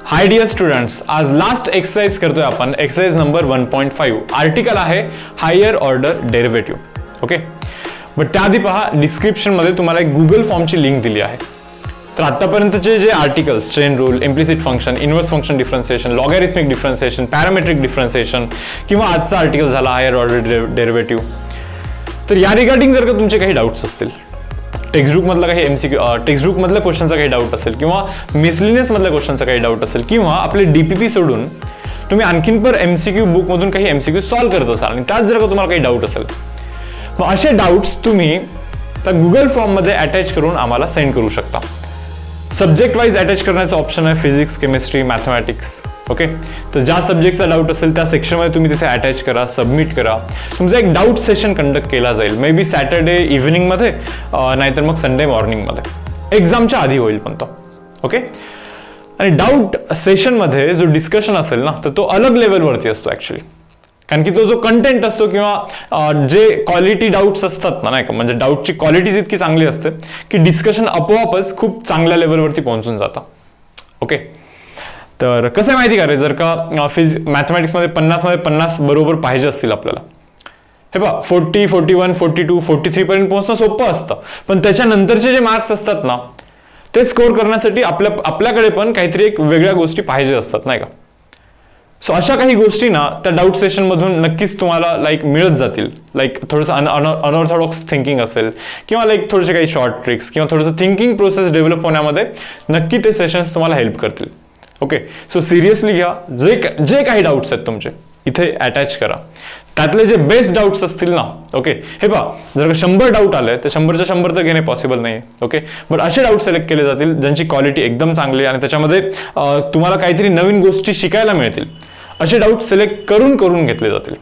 हाय dear students, आज last exercise करतोय आपण. Exercise number 1.5. आर्टिकल आहे higher order derivative. Okay, but त्याआधी पहा, डिस्क्रिप्शन मध्ये तुम्हाला एक गुगल फॉर्मची लिंक दिली आहे. तर आतापर्यंतचे जे articles, chain rule, implicit function, inverse function differentiation, logarithmic differentiation, parametric differentiation किंवा आजचा आर्टिकल झाला हायर ऑर्डर डेरिव्हेटिव्ह, तर या रिगार्डिंग जर का तुमचे काही डाऊट्स असतील, टेक्स्टबुक मधला काही एमसीक्यू, टेक्स्टबुक मधल्या क्वेश्चनचा काही डाऊट असेल किंवा मिसलिनियस मधल्या क्वेश्चनचा काही डाऊट असेल किंवा आपले डीपीपी सोडून तुम्ही आणखीन पर एमसीक्यू बुक मधून काही एमसीक्यू सॉल्व्ह करत असाल आणि त्यात जर का तुम्हाला काही डाऊट असेल, मग असे डाऊट्स तुम्ही त्या गुगल फॉर्म मध्ये अटॅच करून आम्हाला सेंड करू शकता. सब्जेक्ट वाईज अटॅच करण्याचा ऑप्शन आहे, फिजिक्स, केमिस्ट्री, मॅथमॅटिक्स. ओके, तर ज्या सब्जेक्टचा डाऊट असेल त्या सेक्शनमध्ये तुम्ही तिथे अटॅच करा, सबमिट करा. तुमचा एक डाऊट सेशन कंडक्ट केला जाईल, मे बी सॅटर्डे इव्हिनिंगमध्ये, नाहीतर मग संडे मॉर्निंगमध्ये. एक्झामच्या आधी होईल पण तो. ओके, आणि डाऊट सेशनमध्ये जो डिस्कशन असेल ना, तर तो अलग लेवलवरती असतो ॲक्च्युली. कारण की तो जो कंटेंट असतो किंवा जे क्वालिटी डाऊट्स असतात ना, नाही का, म्हणजे डाऊटची क्वालिटीज इतकी चांगली असते की डिस्कशन आपोआपच खूप चांगल्या लेवलवरती पोहोचून जातं. ओके, तर कसं आहे माहिती का रे, जर का मॅथमॅटिक्समध्ये 50 मध्ये 50 बरोबर पाहिजे असतील आपल्याला, हे बघा 40, 41, 42, 43 पर्यंत पोहोचणं सोपं असतं. पण त्याच्यानंतरचे जे मार्क्स असतात ना, ते स्कोर करण्यासाठी आपल्याकडे पण काहीतरी एक वेगळ्या गोष्टी पाहिजे असतात, नाही का. सो अशा काही गोष्टी ना त्या डाऊट सेशन मधून नक्कीच तुम्हाला मिळत जातील. थोडंसं अनऑर्थोडॉक्स थिंकिंग असेल किंवा थोडेसे काही शॉर्ट ट्रिक्स किंवा थोडंसं थिंकिंग प्रोसेस डेव्हलप होण्यामध्ये नक्की ते सेशन्स तुम्हाला हेल्प करतील. ओके, सो सिरियसली घ्या, जे काही डाऊट्स आहेत तुमचे इथे अटॅच करा. त्यातले जे बेस्ट डाऊट्स असतील ना, ओके, हे पहा, जर का 100 डाऊट आले तर 100च्या 100 तर घेणे पॉसिबल नाही. ओके, बट असे डाऊट सिलेक्ट केले जातील ज्यांची क्वालिटी एकदम चांगली आणि त्याच्यामध्ये तुम्हाला काहीतरी नवीन गोष्टी शिकायला मिळतील. असे डाऊट सिलेक्ट करून घेतले जातील.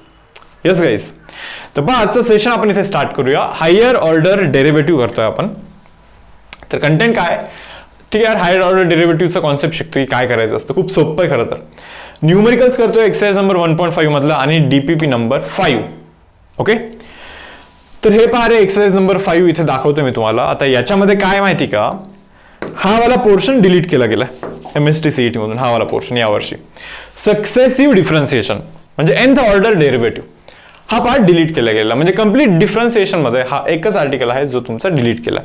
येस गाईज, तर पहा, आजचं सेशन आपण इथे स्टार्ट करूया. हायर ऑर्डर डेरिव्हेटिव्ह करतोय आपण. तर कंटेंट काय, ठीक आहे, हायर ऑर्डर डेरिव्हेटिव्हचा कॉन्सेप्ट शिकतोय, काय करायचं असतं. खूप सोपं आहे खरं तर. न्यूमेरिकल्स करतोय एक्सरसाइज नंबर 1.5 मधला आणि डीपीपी नंबर 5. ओके, तर हे पहा रे, एक्सरसाइज नंबर 5 इथे दाखवतोय मी तुम्हाला. आता याच्यामध्ये काय माहिती का, हा वाला पोर्शन डिलीट केला गेला MST CET मधून. हा वाला पोर्शन यावर्षी सक्सेसिव्ह डिफरन्सिएशन म्हणजे nth ऑर्डर डेरिव्हेटिव्ह, हा पार्ट डिलीट केला गेला. म्हणजे कंप्लीट डिफरन्सिएशन मध्ये हा एकच आर्टिकल आहे जो तुमचा डिलीट केला.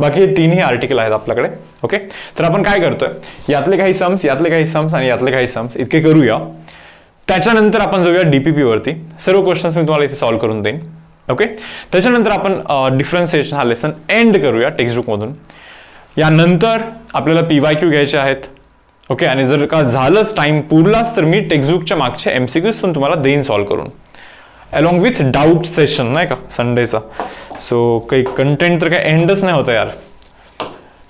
बाकी हे तीनही आर्टिकल आहेत आपल्याकडे. ओके, तर आपण काय करतोय, यातले काही सम्स, यातले काही सम्स आणि यातले काही सम्स इतके करूया. त्याच्यानंतर आपण जाऊया डीपीपी वरती. सर्व क्वेश्चन्स मी तुम्हाला इथे सॉल्व्ह करून देईन. ओके, त्याच्यानंतर आपण डिफरन्सिएशन हा लेसन एंड करूया टेक्स्टबुक मधून. यानंतर आपल्याला PYQ घ्यायचे आहेत. ओके, आणि जर का झालंच, टाइम पुरलाच, तर मी टेक्स्टबुकच्या मागचे MCQs पण तुम्हाला देईन सॉल्व्ह करून, अलॉंग विथ डाऊट सेशन, नाही का, संडेचा. सो काही कंटेंट तर काही एंडच नाही होतं यार.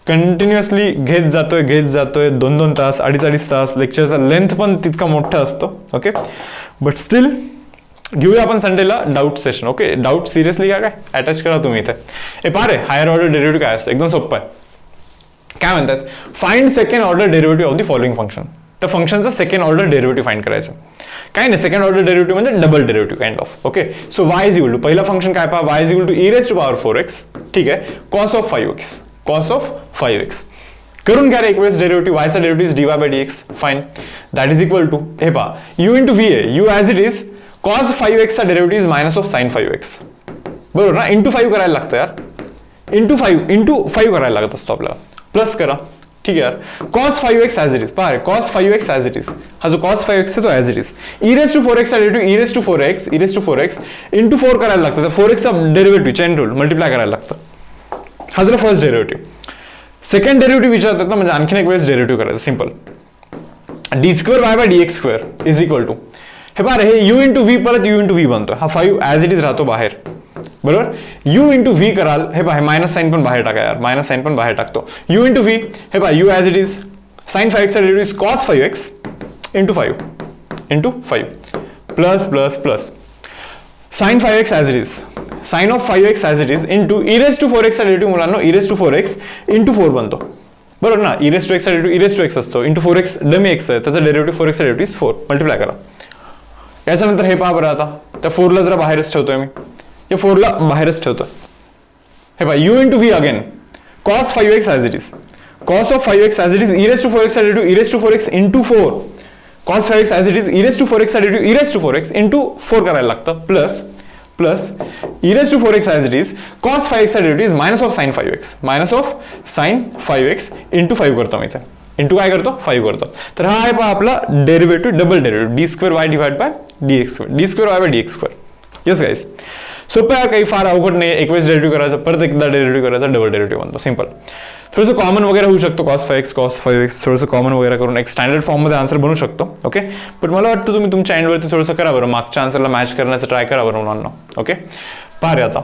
कंटिन्युअसली घेत जातोय 2-2 तास, 2.5 तास. लेक्चरचा लेंथ पण तितका मोठा असतो. ओके, बट स्टील घेऊया आपण संडेला doubt session. Okay, doubt seriously काय अटॅच करा तुम्ही इथे. हे पहा रे, हायर ऑर्डर डेरिव्हेटिव्ह काय असतं, एकदम सोपं आहे. काय म्हणतात, find second order derivative of the following function. त्या फंक्शनचा सेकंड ऑर्डर डेरिव्हेटिव्ह फाइंड करायचं. काय नाही, सेकंड ऑर्डर डेरिव्हेटिव्ह म्हणजे double derivative kind of. Okay, so y is equal to, पहिला फंक्शन काय पहा, y is equal to e raise to power 4x. ठीक आहे, cos of 5x, cos of 5x करून घ्या रे इक्वेस डेरिव्हेटिव्ह. y चा derivative dy by dx. Fine, that is equal to, हे पहा, u इंटू v आहे, u as it is cos 5x चा derivative is minus of sin 5x. बरोबर ना, इंटू 5 करायला लागतं यार, इंटू 5 करायला लागत असतो आपल्याला. प्लस करा, ठीक आहे यार. cos 5x as it is, पहा, cos 5x as it is, हा जो cos 5x आहे तो as it is. e raise to 4x चा derivative e raise to 4x into 4 करायला लागतं. 4x चा डेरिव्हेटिव्ह चेन रूल मल्टिप्लाय करायला लागतं. हा जरा फर्स्ट डेरिव्हेटिव्ह. सेकंड डेरिव्हेटिव्ह विचारतात ना, म्हणजे आणखीन एक वेळेस डेरिव्हेटिव्ह करायचं, simple. d2y by dx² is equal to, हे पहा हे u इंटू v परत u इंटू v बनतो. हा 5 ॲज इट इज राहतो बाहेर. बरोबर, u इंटू व्ही कराल, हे पहा मायनस साइन पण बाहेर टाका यार, मायनस साइन पण बाहेर टाकतो. u इंटू व्ही, हे पहा u as it is sine 5x चा derivative is cos 5x into 5 plus plus plus sine 5x as it is, sine of 5x as it is into e raise to 4x चा derivative मुलांनो e raise to 4x into 4 बनतो. बरोबर ना, e raise to x चा derivative e raise to x असतो, into 4x dummy x आहे, त्याचा derivative 4x चा डेरिव्हेटिव्ह 4 मल्टिप्लाय करा. याच्यानंतर हे पहा बरं, आता त्या 4 ला जरा बाहेरच ठेवतोय मी, या 4 ला बाहेरच ठेवतोय. हे पहा u into v again cos 5x as it is, cos of 5x as it is e raised to 4x चा derivative e raised to 4x into 4, cos 5x as it is e raised to 4x चा derivative e raised to 4x into 4 करायला लागतं, plus e raised to 4x as it is cos 5x चा derivative minus of sin 5x into 5 करतो मी इथे, into काय करतो 5 करतो. तर हा आहे पहा आपला derivative, double derivative d square y divide by d x square, d square Y by d x square. Yes guys, सोपं आहे, काही फार अवघड नाही. एक वेळेस डेरिव्हेटिव्ह करायचं, परत एकदा डेरिव्हेटिव्ह करायचा, डबल डेरिव्हेटिव्ह बनतो, सिंपल. थोडंसं कॉमन वगैरे होऊ शकतो, cos 5x थोडंसं कॉमन वगैरे करून एक स्टँडर्ड फॉर्ममध्ये आन्सर बनवू शकतो. ओके, पण मला वाटतं तुम्ही तुमच्या एंडवरती थोडंसं करा बरं, मागच्या आन्सरला मॅच करण्याचं ट्राय करा बरं मुलांना. ओके, पहा रे आता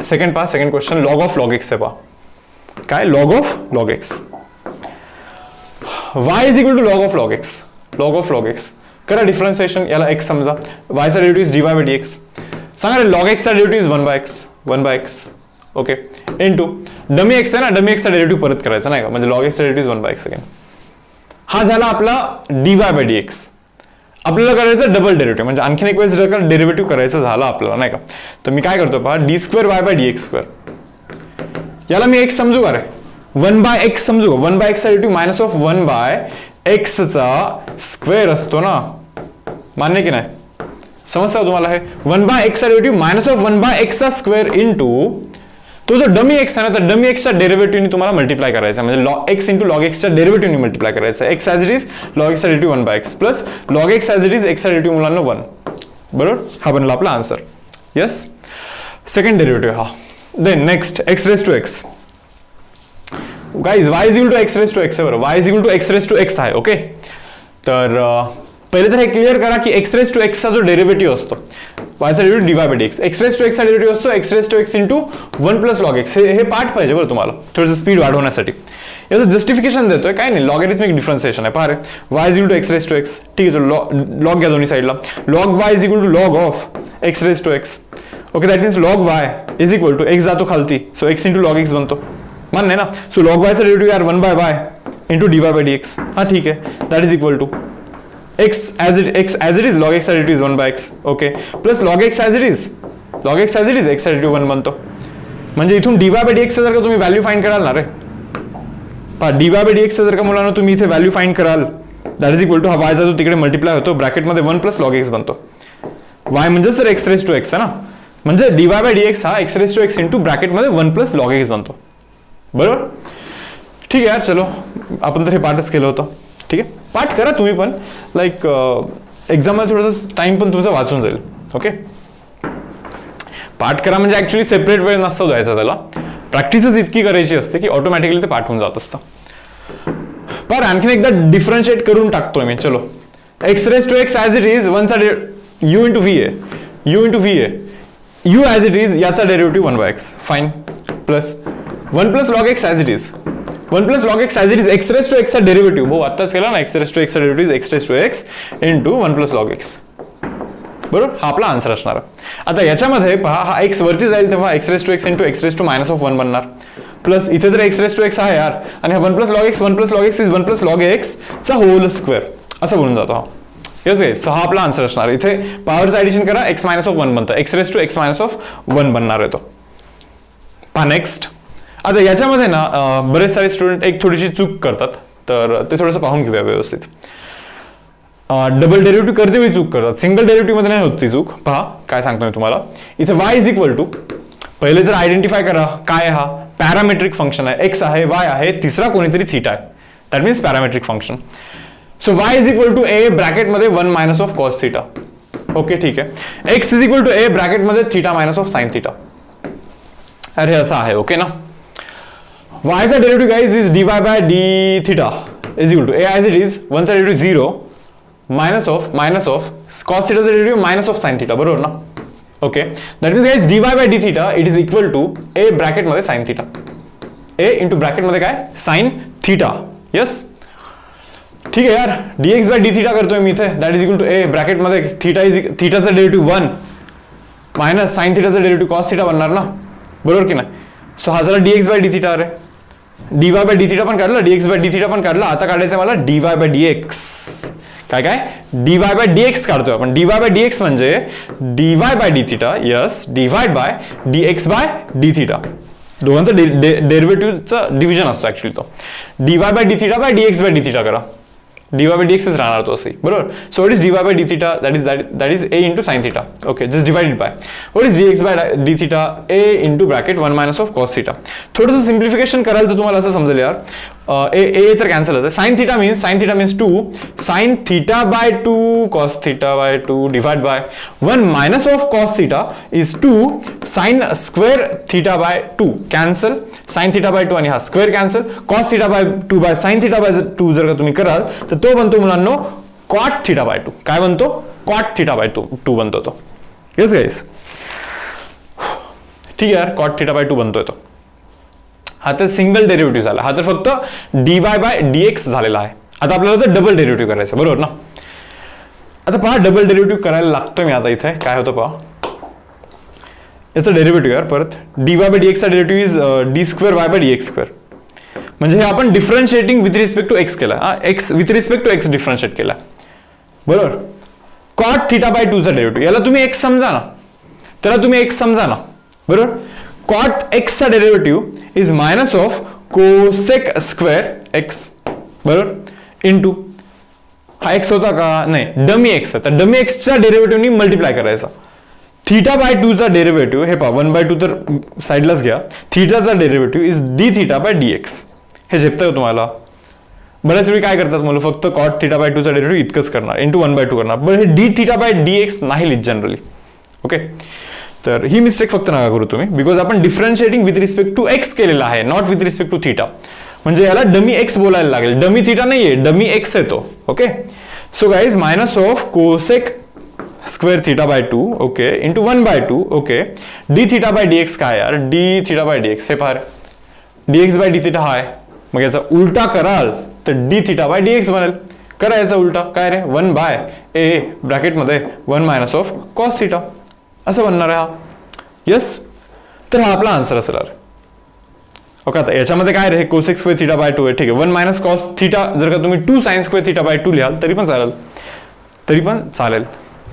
second question, log of log x आहे पहा. काय log of log x, y is equal to log of log x. करा डिफरन्सिएशन, याला x समजा, y चा डेरिव्हेटिव्ह dy बाय dx. सांगा रे लॉग x चा derivative 1 by x. Okay, into dummy x आहे ना, डमी x चा डेरिव्हेटिव्ह परत करायचा नाही का, म्हणजे लॉग x चा डेरिव्हेटिव्ह 1 बाय x अगेन. हा झाला आपला dy बाय dx. आपल्याला करायचं डबल डेरिव्हेटिव्ह, म्हणजे आणखीन एक वेळेस जर का डेरिव्हेटिव्ह करायचं झालं आपल्याला नाही का, तर मी काय करतो पहा, D square Y by dx square. याला मी x समजू का रे, 1 बाय x समजू का, 1 बाय x चा derivative minus of 1 by x चा स्क्वेअर असतो ना, मान्य की नाही, समजता तुम्हाला हे. 1 बाय x चा derivative minus of 1 by x चा स्क्वेअर इनटू तो जो डमी x आहे ना, तर डमी x च्या डेरिव्हेटिव्हने तुम्हाला मल्टिप्लाय करायचं, म्हणजे log x into log x च्या डेरिव्हेटिव्हने मल्टिप्लाय करायचं. x as it is log x चा derivative 1 by x plus log x as it is x चा डेरिव्हेटिव्ह मुलांना 1. बरोबर, हा बनला आपला आन्सर. येस, सेकंड डेरिव्हेटिव्ह हा. Then next x raise to x. Guys y is equal to x raise to x आहे बरं, y is equal to x raise to x आहे. ओके, तर पहिले तर हे क्लिअर करा की x रेज टू x चा जो डेरिव्हेटिव्ह असतो, y चा derivative dy by dx, x raise to x चा डेरिव्हेटिव्ह असतो x raise to x into 1 plus log x. हे पार्ट पाहिजे बरं तुम्हाला, थोडंसं स्पीड वाढवण्यासाठी. याचं जस्टिफिकेशन देतोय, काय नाही, लॉगॅरिथमिक डिफरन्सिएशन आहे. पहा रे, y is equal to x raise to x. ठीक आहे, लॉग घ्या दोन्ही साईडला. Log y is equal to log of x raise to x. Okay, that means log y is equal to x जातो खालती, so x into log x बनतो, मान्य ना. सो लॉग y चा डेरिव्हेटिव्ह यार 1 by y into dy by dx. हा ठीक आहे, that is equal to x as it is log x चा derivative 1 by x. Okay, plus log x as it is x चा derivative 1 बनतो. म्हणजे इथून dy बाय dx जर का तुम्ही व्हॅल्यू फाइंड कराल ना रे, पहा dy बाय dx जर का मुलांना तुम्ही इथे व्हॅल्यू फाइंड कराल, दॅट इज इक्वल टू हा y जातो तिकडे मल्टिप्लाय होतो, ब्रॅकेटमध्ये 1 प्लस log x बनतो. y म्हणजे sir x raise to x आहे ना, म्हणजे dy बाय dx हा x raise to x into ब्रॅकेटमध्ये 1 प्लस log x बनतो. बरोबर, ठीक आहे यार, चलो आपण तर हे पाठच केलं होतं. ठीक आहे, पाठ करा तुम्ही पण, लाईक एक्झामला थोडंसं टाइम पण तुमचा वाचून जाईल. ओके, पाठ करा म्हणजे ऍक्च्युली सेपरेट वेळ नसतो द्यायचा त्याला, प्रॅक्टिसच इतकी करायची असते की ऑटोमॅटिकली ते पाठ होऊन जात असतं. पण आणखीन एकदा डिफरन्शिएट करून टाकतोय मी. चलो, x raise to x as it is 1 चा यू इंटू व्ही आहे, यू ॲज इट इज याचा derivative 1 by x. Fine, plus 1 plus log x as it is, 1 plus log x as it is x raise to x चा derivative भाऊ आत्ताच केला ना, x raise to x चा derivative x raise to x into 1 plus log x. बरोबर, हा आपला answer असणार. आता याच्यामध्ये पहा, हा एक्स वरती जाईल तेव्हा x raise to x into x raise to minus of 1 बनणार, प्लस इथे तर एक्स रेज टू एक्स आहे यार, आणि हा 1 plus log x is 1 plus log x चा होल स्क्वेअर असं बनून जातो हा. येस गाईज, सो हा आपला आन्सर असणार. इथे पॉवरचं ऍडिशन करा, एक्स मायनस ऑफ 1 बनतं, x raise to x minus of 1 बनणार आहे तो. पहा नेक्स्ट. आता याच्यामध्ये ना बरेच सारे स्टुडंट एक थोडीशी चूक करतात, तर ते थोडंसं पाहून घेऊया व्यवस्थित. डबल डेरिव्हेटिव्ह करते वेळी चूक करतात, सिंगल डेरिव्हेटिव्ह मध्ये नाही होत ती चूक. पहा काय सांगतो मी तुम्हाला. इथे y इज इक्वल टू, पहिले तर आयडेंटिफाय करा काय हा पॅरामेट्रिक फंक्शन आहे, x आहे, y आहे, तिसरा कोणीतरी थीटा आहे, that means parametric function. So y is equal to a ब्रॅकेटमध्ये 1 minus of cos theta. Okay, ठीक आहे. x is equal to a ब्रॅकेटमध्ये theta minus of sine theta. अरे असं आहे. ओके ना. y चा derivative guys is dy by d theta is equal to a as it is 1 चा derivative 0 minus of cos थीटाचा derivative minus of sine theta. बरोबर ना. Okay, that means guys dy by d theta it is equal to a ब्रॅकेटमध्ये sine theta, a into ब्रॅकेटमध्ये काय sine theta. Yes, ठीक आहे यार. dx बाय d थीटा करतोय मी इथे, that is equal to a ब्रॅकेटमध्ये थीटाचा डेरिव्हेटिव्ह 1 मायनस साइन थीटाचा डेरिव्हेटिव्ह cos थीटा बनणार ना. बरोबर की नाही. सो हा झाला dx बाय d थीटा. अरे dy बाय d थीटा पण काढला, dx बाय d थीटा पण काढला. आता काढायचं मला dy बाय dx. काय dy बाय dx काढतोय आपण. dy बाय dx म्हणजे dy by d theta, yes, divide by dx by d theta. दोघांचा डेरिव्हेटिव्हचा डिव्हिजन असतो ऍक्च्युली तो. dy by D theta by dx by D theta करा. dy by dx राहणार तो असं, बरोबर. So what is dy by D theta, that is a into sine theta. Okay, just divided by what is dx by D theta, a into bracket 1 minus of cos theta. थोडंसं simplification कराल तर तुम्हाला असं समजेल यार, ए तर cancel होतं. Sine theta means 2 sine theta by 2 cos theta by 2 divide by 1 minus of cos theta is 2 sine square theta by 2. Cancel sine theta by 2 आणि हा square cancel. Cos theta by 2 by sine theta by 2 जर का तुम्ही कराल तर तो बनतो मुलांनो कॉट थिटा बाय 2. काय बनतो? कॉट थिटा बाय 2 बनतो तो. येस गाइस, ठीक आहे यार, कॉट थिटा बाय 2 बनतोय तो. हा तर सिंगल डेरिव्हेटिव्ह झाला, हा तर फक्त dy बाय dx झालेला आहे. आता आपल्याला तर डबल डेरिव्हेटिव्ह करायचं, बरोबर ना. आता पहा डबल डेरिव्हेटिव्ह करायला लागतोय मी आता इथे. काय होतं पहा, याचं डेरिव्हेटिव्ह यार परत dy बाय dx चा derivative is d square y bye dx square. म्हणजे हे आपण differentiating with respect to x केला, x with respect to x differentiate केला, बरोबर. कॉट थिटा बाय 2 चा डेरिव्हेटिव्ह, याला तुम्ही x समजा ना, त्याला तुम्ही x समजा ना, बरोबर. कॉट x चा derivative is minus of cosec square x, बरोबर, इनटू हा x होता का, नाही डमी x आहे, तर डमी x च्या डेरिव्हेटिव्हनी मल्टिप्लाय करायचा. थिटा बाय 2 चा डेरिव्हेटिव्ह हे पहा 1/2 तर साइडलाच घ्या. थिटाचा derivative is d theta by dx. हे झेपतंय तुम्हाला. बऱ्याच वेळी काय करतात मुलं, फक्त कॉट थिटा बाय 2 चा डेरिव्हेटिव्ह इतकंच करणार, इंटू 1/2 करणार, पण हे d थिटा बाय dx नाही लिहित जनरली. ओके, तर ही मिस्टेक फक्त नका करू तुम्ही, बिकॉज आपण differentiating with respect to x केलेला आहे, not with respect to theta. म्हणजे याला डमी x बोलायला लागेल, डमी थिटा नाहीये, डमी x आहे तो. Okay, so guys minus of cosec square theta by 2, okay, into 1/2. Okay, d theta by dx काय यार, डी थिटा बाय dx हे पहा, dx बाय डी थिटा हा आहे. मग याचा उलटा कराल तर डी थिटा बाय dx बनेल. करायचा उलटा काय रे, 1 बाय ए ब्रॅकेटमध्ये 1 मायनस ऑफ कॉस थिटा असं बनणार आहे हा. येस, तर हा आपला आन्सर असेल. ओके, आता याच्यामध्ये काय रे, कोसेक स्क्वेअर थिटा बाय 2 आहे, ठीक आहे. 1 मायनस कॉस थिटा जर का तुम्ही 2 साइन स्क्वेअर थिटा बाय 2 लिहाल तरी पण चालेल.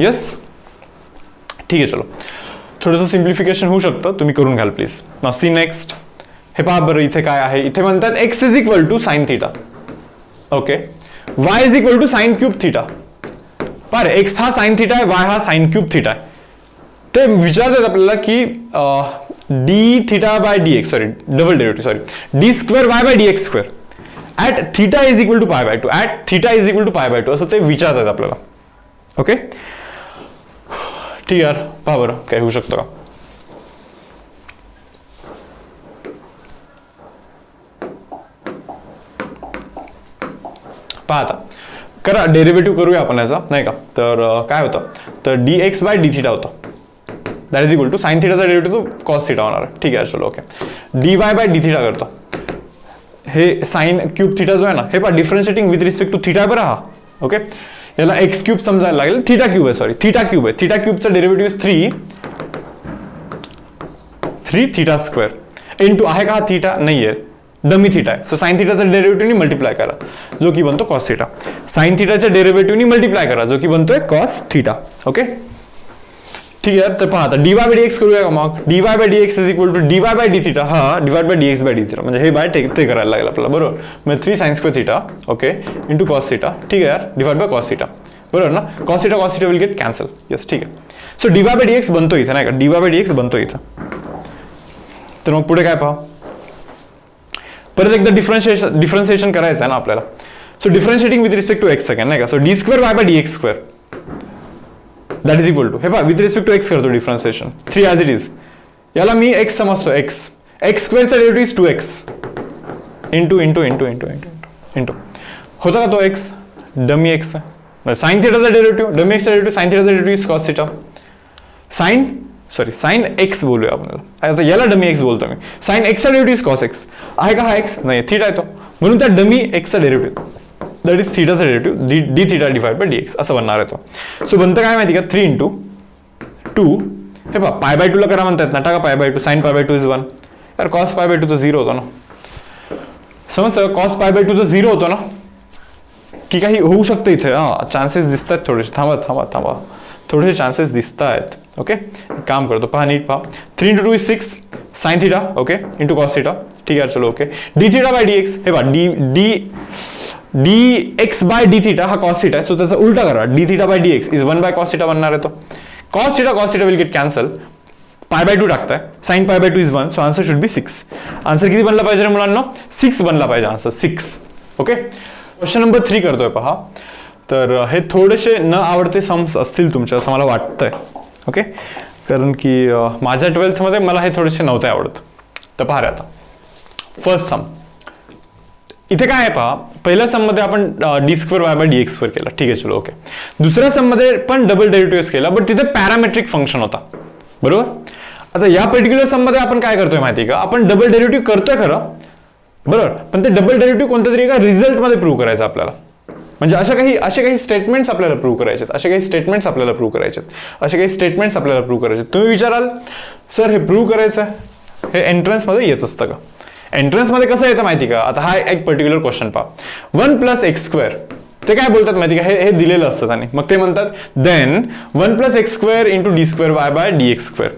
येस, ठीक आहे. चलो, थोडंसं सिम्प्लिफिकेशन होऊ शकतं, तुम्ही करून घ्याल प्लीज. Now see next. हे पहा बरं, इथे काय आहे, इथे म्हणतात x is equal to sine theta. Okay, y is equal to sine cube theta. पर x हा साइन थिटा आहे, y हा साइन क्यूब थिटा आहे. ते विचारतात आपल्याला की d theta by D x, sorry double derivative, sorry d square Y by D x square at theta is equal to pi by 2, at theta is equal to pi by 2 असं ते विचारतात आपल्याला. Okay, ठीक यार, पहा बरं काय होऊ शकतं का. पहा आता करा, डेरिव्हेटिव्ह करूया आपण याचा, नाही का. तर काय होतं, तर D x by D theta होतं, that is equal to sine थिटाचा डेरिव्हेटिव्ह कॉस थिटा होणार आहे. ठीक आहे, चलो. Okay, D Y by D theta करतो, हे साइन क्यूब थिटा जो आहे ना, हे पहा differentiating with respect to theta आहे बरं हा. ओके, याला एक्स क्यूब समजायला लागेल, थिटा क्यूब आहे, सॉरी थिटा क्यूब आहे. थिटा क्यूबचा डेरिव्हेटिव्ह 3 थिटा स्क्वेअर इंटू आहे का, थिटा नाहीये, डमी थिटा आहे. सो साइन थिटाचा डेरिव्हेटिव्हनी मल्टिप्लाय करा जो की बनतो कॉस थिटा. साइन थिटाच्या डेरिव्हेटिव्हनी मल्टिप्लाय करा जो की बनतोय कॉस थिटा. ओके, ठीक आहे. तर पहा आता dy बाय dx करूया का मग. dy by dx is equal to dy by D theta, हा divide by dx by D theta, म्हणजे हे बाय ते करायला लागेल आपल्याला, बरोबर. म्हणजे 3 sine square theta, okay, into cos theta. ठीक आहे यार, डिवाइड बाय कॉस थिटा, बरोबर ना. Cos theta will get cancel. Yes, ठीक आहे. सो dy बाय dx बनतो इथं, नाही का, dy बाय dx बनतो इथं. तर मग पुढे काय पहा, परत एकदा डिफरन्शिएशन करायचं आहे ना आपल्याला. So differentiating with respect to X second, नाही का. So D square Y by D x square that is equal to, हे पहा विथ रिस्पेक्ट टू एक्स करतो डिफरन्शिएशन, 3 ॲज इट इज. याला मी एक्स समजतो, एक्स स्क्वेअरचा derivative is 2x into into into into into into होता का तो एक्स, डमी एक्स आहे. साइन थिटाचा डेरिव्हेटिव्ह, डमी एक्सचा डेरिव्हेटिव्ह, साइन थिटाचा derivative is cos theta. Sine x बोलूया आपण, आता याला डमी एक्स बोलतो मी. साइन एक्सचा डेरिव्हेटिव्ह इज कॉस एक्स आहे का, हा एक्स नाही, थिटा आहे तो, म्हणून त्या डमी एक्सचा डेरिव्हेटिव्ह दॅट इज थिटाचा derivative D theta divide by D X असं बनणार आहे तो. सो बनतं काय माहिती का, 3 इंटू 2, हे पहा पाय बाय 2 ला करा म्हणतात ना, टाका pi by 2, sine pi by 2 is 1. यार कॉस पाय बाय 2 तर 0 होतो ना, समजतं. कॉस पाय बाय 2 तर 0 होतो ना, की काही होऊ शकतं इथे. हा चान्सेस दिसतात थोडेसे, थांबा. थोडेसे चान्सेस दिसत आहेत. ओके, काम करतो, पहा नीट पहा. 3 into 2 is 6 sin theta, okay, into cos theta. ठीक आहे, चलो. Okay, d theta by D x, हे पहा d x by d theta हा कॉस थीटा आहे, सो त्याचा उलटा करा. D theta by D x is 1 by cos theta बनणार आहे. तो cos theta will get cancel. Pi by 2 टाकताय, sine pi by 2 is 1, so answer should be 6. Answer किती बनला पाहिजे मुलांना? 6 बनला पाहिजे आन्सर, 6. ओके, क्वेश्चन नंबर 3 करतोय पहा. तर हे थोडेसे न आवडते सम्स असतील तुमच्या, असं मला वाटतंय. ओके, कारण की माझ्या 12th मध्ये मला हे थोडेसे नव्हते आवडत. तर पहा रे आता फर्स्ट सम इथे काय आहे पहा. पहिल्या सम मध्ये आपण D square Y by D x square केला. ठीक आहे, चलो. ओके, दुसऱ्या सम मध्ये पण डबल डेरिव्हेटिव्ह केला, बट तिथे पॅरामेट्रिक फंक्शन होता. बरोबर. आता या पर्टिक्युलर सम मध्ये आपण काय करतोय माहिती का, आपण डबल डेरिव्हेटिव्ह करतोय खरं, बरोबर, पण ते डबल डेरिव्हेटिव्ह कोणत्या तरी एका रिझल्ट मध्ये प्रूव्ह करायचं आपल्याला. म्हणजे असे काही स्टेटमेंट्स आपल्याला प्रूव्ह करायचे, असे काही स्टेटमेंट्स आपल्याला प्रूव्ह करायचे. तुम्ही विचाराल सर हे प्रूव्ह करायचं हे एंट्रन्स मध्ये येत असतं का? एंट्रन्स मध्ये कसं येतं माहिती का, आता हा एक पर्टिक्युलर क्वेश्चन पहा. 1 + x², ते काय बोलतात माहिती का, हे दिलेलं असतं त्यांनी. मग ते म्हणतात then 1 + x² into d² y by dx²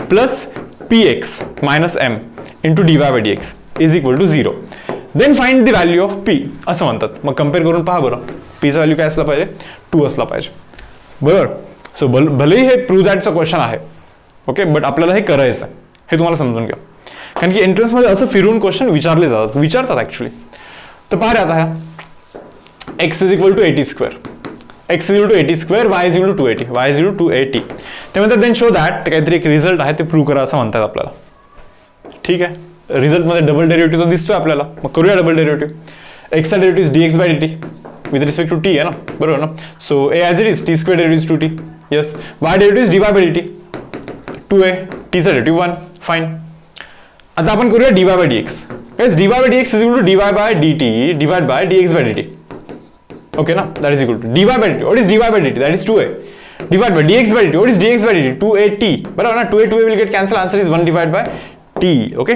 plus px minus m into dy by dx is equal to 0. Then find the value of p असं म्हणतात. मग कम्पेअर करून पहा बरं, p चा व्हॅल्यू काय असला पाहिजे? 2 असला पाहिजे. बरोबर. सो भलेही हे प्रूव्ह दॅटचं क्वेश्चन आहे, ओके, बट आपल्याला हे करायचं आहे, हे तुम्हाला समजून घ्या. कारण की एंट्रन्समध्ये असं फिरून क्वेश्चन विचारतात ऍक्च्युली. तर पहा रे आता ह्या x is equal to 80², x is equal to 80², y is equal to 280, y is equal to 280. ते म्हणतात देन शो दॅट, काहीतरी एक रिझल्ट आहे ते प्रूव्ह करा असं म्हणतात आपल्याला. ठीक आहे, रिझल्ट मध्ये डबल डेरिव्हेटिव्ह तो दिसतोय आपल्याला. मग करूया डबल डेरिव्हेटिव्ह. x चा derivative dx by dt with respect to t आहे ना, बरोबर ना. So a as it is t² derivative to t. Yes, y derivative dy by dt 2a, t चा डेरिव्हेटिव्ह 1. फाइन. आता आपण करूया dy by dx. Guys dy by dx is equal to dy by dt divide by dx by dt. Okay ना, that is equal to dy by dt. What is dy by dt? That is 2a divide by dx by dt. What is dx by dt? 2at. बरोबर ना, 2a will get cancel. Answer is 1 divide by t. Okay,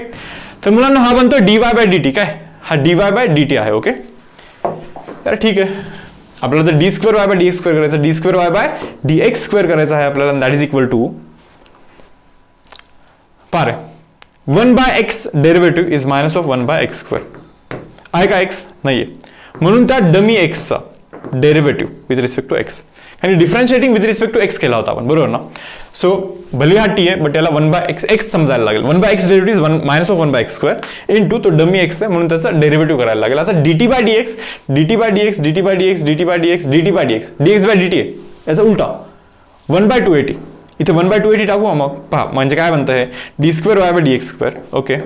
तर मुलांना हा बनतो dy by dt. काय हा dy by dt आहे. Okay, तर ठीक आहे, आपल्याला तर d² y बाय dx² करायचं, d² y बाय dx² करायचं आहे आपल्याला. दैट इज इक्वल टू पारे 1 by x derivative is minus of 1 by x². आहे का x? नाहीये, म्हणून त्या डमी x चा derivative with respect to x आणि differentiating with respect to x केला होता आपण, बरोबर ना. सो भले हा t आहे, बट त्याला 1 बाय x समजायला लागेल. 1 by x derivative is minus of 1 by x² into तो डमी x आहे म्हणून त्याचा डेरिव्हेटिव्ह करायला लागेल. आता dt by dx, dt by dx, dt by dx, dt by dx, dt by dx, dx by dt आहे याचा उलटा 1 बाय 280. इथे 1 बाय 280 टाकू. मग पहा म्हणजे काय बनतं हे d² y by dx². Okay,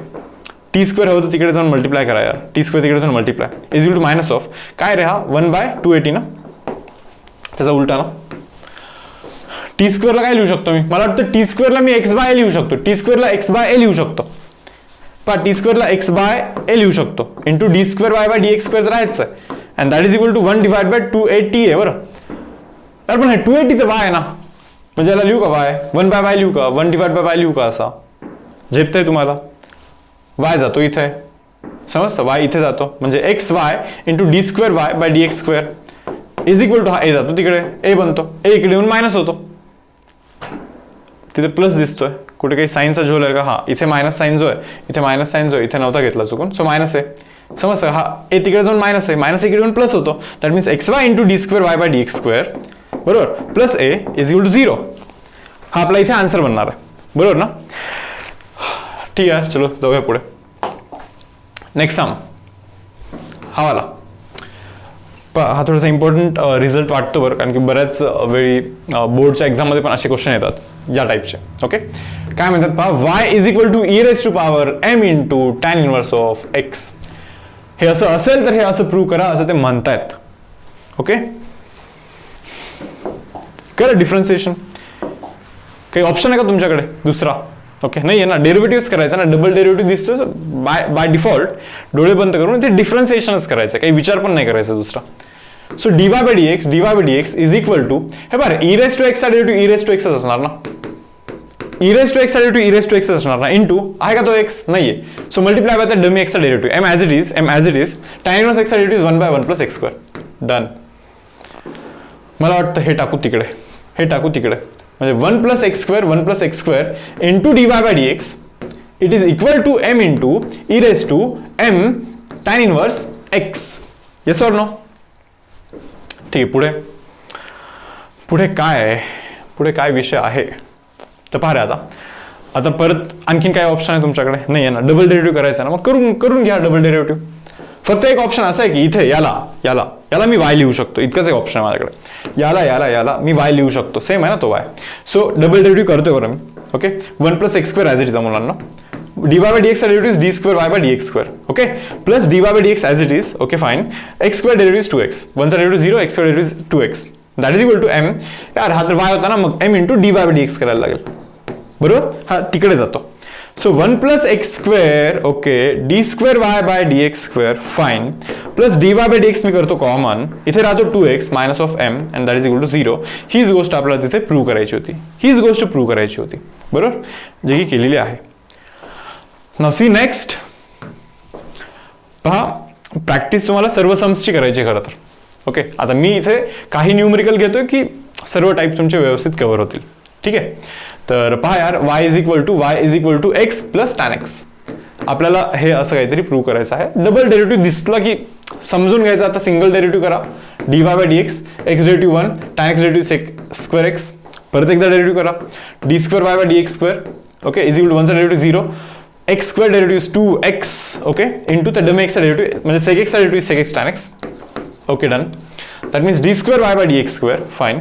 t² हवं तर तिकडे जाऊन मल्टिप्लाय करा यार, t² तिकडे जाऊन multiply is equal to minus of काय रे हा 1 बाय 280 ना, त्याचा उलटा ना. t² ला काय लिहू शकतो मी? मला वाटतं t² ला मी x बाय a लिहू शकतो. t² ला x बाय a लिहू शकतो. पहा t² ला x बाय a लिहू शकतो into d² y by dx² राहायचं आहे and that is equal to 1 divide by 280 आहे. बरं, तर पण हे 280 तर y आहे ना, म्हणजे याला लिहू का y? 1 बाय y लिहू का? 1 डिवाइड बाय y लिहू का? असा झेपतंय तुम्हाला? y जातो इथे, समजतं, y इथे जातो म्हणजे xy into d² y by dx² is equal to हा a जातो तिकडे, a बनतो, a इकडे येऊन मायनस होतो. तिथे प्लस दिसतोय, कुठे काही साईनचा झोल आहे का? हा, इथे मायनस साईन जो आहे, इथे मायनस साईन जो आहे, इथे नव्हता घेतला चुकून, सो मायनस आहे. समजतं, हा a तिकडे जाऊन मायनस आहे, मायनस इकडे येऊन प्लस होतो. That means xy into d² y by dx², बरोबर, plus a is equal to 0. हा आपला इथे आन्सर बनणार आहे, बरोबर ना. ठीक आहे, चलो जाऊया पुढे. नेक्स्ट सम हा वाला हा थोडासा इम्पॉर्टंट रिझल्ट वाटतो बरं, कारण की बऱ्याच वेळी बोर्डच्या एक्झाममध्ये पण असे क्वेश्चन येतात या टाईपचे. ओके, काय म्हणतात पहा, y is equal to e raise to power m into tan inverse of x. हे असं असेल तर हे असं प्रूव्ह करा असं ते म्हणतायत. ओके, करा डिफरन्सिएशन. काही ऑप्शन आहे का तुमच्याकडे दुसरा? ओके, नाही आहे ना, डेरिव्हेटिव्हच करायचं ना, डबल डेरिव्हेटिव्ह दिसतोय बाय डिफॉल्ट डोळे बंद करून ते डिफरन्सिएशनच करायचं, काही विचार पण नाही करायचा दुसरा. So dy by dx is equal to, हे बरं, e रेज टू x चा derivative e raise to x असणार ना, e रेज टू x चा derivative e raise to x असणार ना, इंटू आहे का तो x? नाहीये, so multiply by the dummy x चा derivative m as it is tan inverse x चा derivative 1 by 1 plus x². Done. मला वाटतं हे टाकू तिकडे, हे टाकू तिकडे, म्हणजे 1 plus x square into dy by dx it is equal to m into e raise to m tan inverse x. Yes or no? ठीक आहे, पुढे काय आहे, पुढे काय विषय आहे तर पहा रे. आता परत आणखीन काय ऑप्शन आहे तुमच्याकडे? नाही आहे ना, डबल डेरिव्हेटिव्ह करायचं ना, मग करून घ्या डबल डेरिव्हेटिव्ह. फक्त एक ऑप्शन असा आहे की इथे याला मी y लिहू शकतो, इतकंच एक ऑप्शन आहे माझ्याकडे. याला मी y लिहू शकतो, सेम आहे ना तो y. सो डबल डेरिव्हेटिव्ह करतोय बरं मी. Okay, 1 plus x square as it is मुलांना, dy by dx derivative d square y by dx square. Okay, plus dy by dx as it is. Okay fine, x square derivative 2x, 1 चा derivative 0, x square derivative 2x, that is equal to m. यार हा तर y होता ना, मग m into dy by dx करायला लागेल, बरोबर? हा तिकडे जातो. So 1 plus x square, okay, d square y bye dx square, fine, plus dy by dx मी करतो कॉमन, इथे राहतो 2x minus of m and that is equal to 0. हीच गोष्ट आपल्याला तिथे प्रूव्ह करायची होती, बरोबर, जे की केलेली आहे. Now see next. पहा, प्रॅक्टिस तुम्हाला सर्व सम्सची करायची खरं तर. ओके, आता मी इथे काही न्यूमरिकल घेतोय की सर्व टाईप तुमचे व्यवस्थित कव्हर होतील. ठीक आहे, तर पहा यार, y is equal to x plus tan x. आपल्याला हे असं काहीतरी प्रूव्ह करायचं आहे. डबल डेरिव्हेटिव्ह दिसला की समजून घ्यायचं. आता सिंगल डेरिव्हेटिव्ह करा, dy by dx, x derivative 1, tan x derivative square x, परत एकदा डेरिव्हेटिव्ह करा, d square y bye dx square, okay, is equal to 1 चा derivative 0, x square derivative 2x, okay, into त्या डमी एक्सचा derivative म्हणजे sec एक्सचा derivative sec x tan x. Okay, done. That means d square y bye dx square, fine,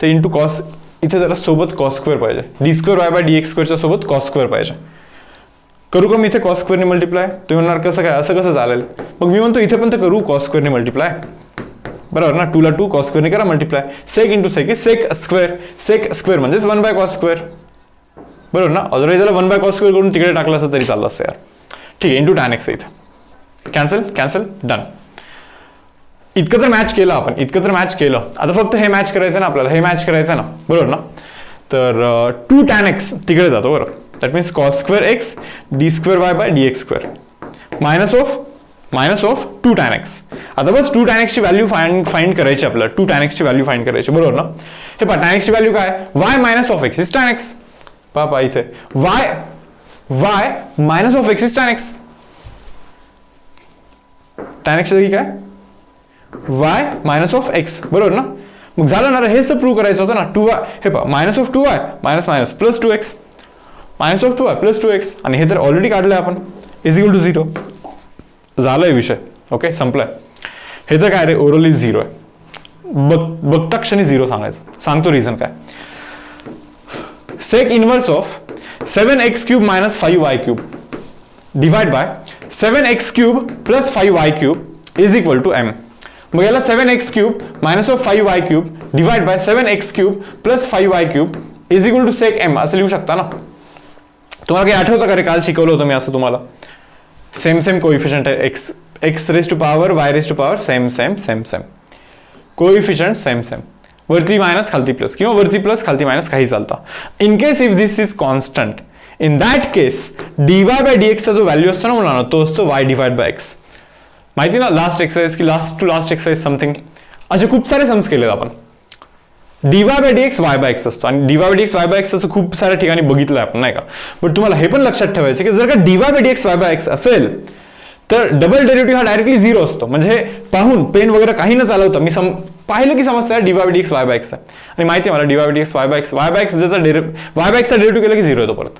ते into cos, इथे जरा सोबत cos square पाहिजे, d square y bye dx स्क्वेअरच्या सोबत कॉस स्क्वेअर पाहिजे. करू का मी इथे कॉस स्क्वेअरने मल्टिप्लाय? तुम्ही म्हणणार कसं काय, असं कसं चालेल? मग मी म्हणतो इथे पण तर करू कॉस स्क्वेअरने मल्टिप्लाय, बरोबर ना? 2 ला 2 कॉस स्क्वेअरने करा multiply. Sec into sec is sec square म्हणजेच 1 बाय कॉस स्क्वेअर, बरोबर ना? अदरवाईज त्याला 1 बाय कॉस स्क्वेअर करून तिकडे टाकलं असतं तरी चाललं असतं यार. ठीक आहे, इंटू टॅन एक्स इथे कॅन्सल डन. इतकं तर मॅच केलं. आता फक्त हे मॅच करायचं ना आपल्याला, हे मॅच करायचं ना, बरोबर ना? तर 2 टॅन एक्स तिकडे जातो, बरोबर. That means cos square x d square y bye dx square minus of 2 tan x. आता बस 2 टॅन एक्सची व्हॅल्यू फाइंड करायची आपल्याला, 2 टॅन एक्सची व्हॅल्यू फाइंड करायची, बरोबर ना? हे पहा, टॅन एक्सची व्हॅल्यू काय? y minus of x is tan x. पहा इथे y minus of x is tan x. Tan एक्सच्या जागी काय? y मायनस ऑफ एक्स, बरोबर ना? मग झालं ना, हेच तर प्रूव्ह करायचं होतं ना. 2y, हे पहा, minus of 2y minus plus 2x, minus of 2y plus 2x, आणि हे तर ऑलरेडी काढलंय आपण, इज इक्वल टू 0. झालंय विषय. ओके, संपलाय. हे तर काय रे, ओरली 0 आहे. बघता क्षणी 0 सांगायचं. सांगतो रिझन काय. Sec inverse of 7x cube minus 5y cube divide by 7x cube plus 5y cube is equal to m. मग याला 7x cube minus of 5y cube divide by 7x cube plus 5y cube is equal to sec m असं लिहू शकता ना. तुम्हाला काही आठवतं का रे, काल शिकवलं होतं मी असं तुम्हाला. सेम कोइफिशियंट आहे, x raise to power y raise to power same coefficient same वरती मायनस खालती प्लस, किंवा वरती प्लस खालती मायनस काही चालतं. In case if this is constant, in that case dy by dx चा जो व्हॅल्यू असतो ना मुलांना, तो असतो y डिवाइड बाय x. माहिती ना, लास्ट एक्सरसाइज की last to last exercise something, असे खूप सारे सम्स केलेत आपण. dy by dx y by x असतो, आणि dy by dx y by x असं खूप साऱ्या ठिकाणी बघितलं आपण, नाही का? पण तुम्हाला हे पण लक्षात ठेवायचं की जर का dy by dx y by x असेल तर डबल डेरिव्हेटिव्ह हा डायरेक्टली 0 असतो. म्हणजे पाहून पेन वगैरे काही न चालवता मी पाहिलं की समजतं dy by dx y by x आहे. आणि माहिती आहे मला dy by dx y by x ज्याचा y बाय x चा डेरिव्हेटिव्ह केला की 0 येतो परत.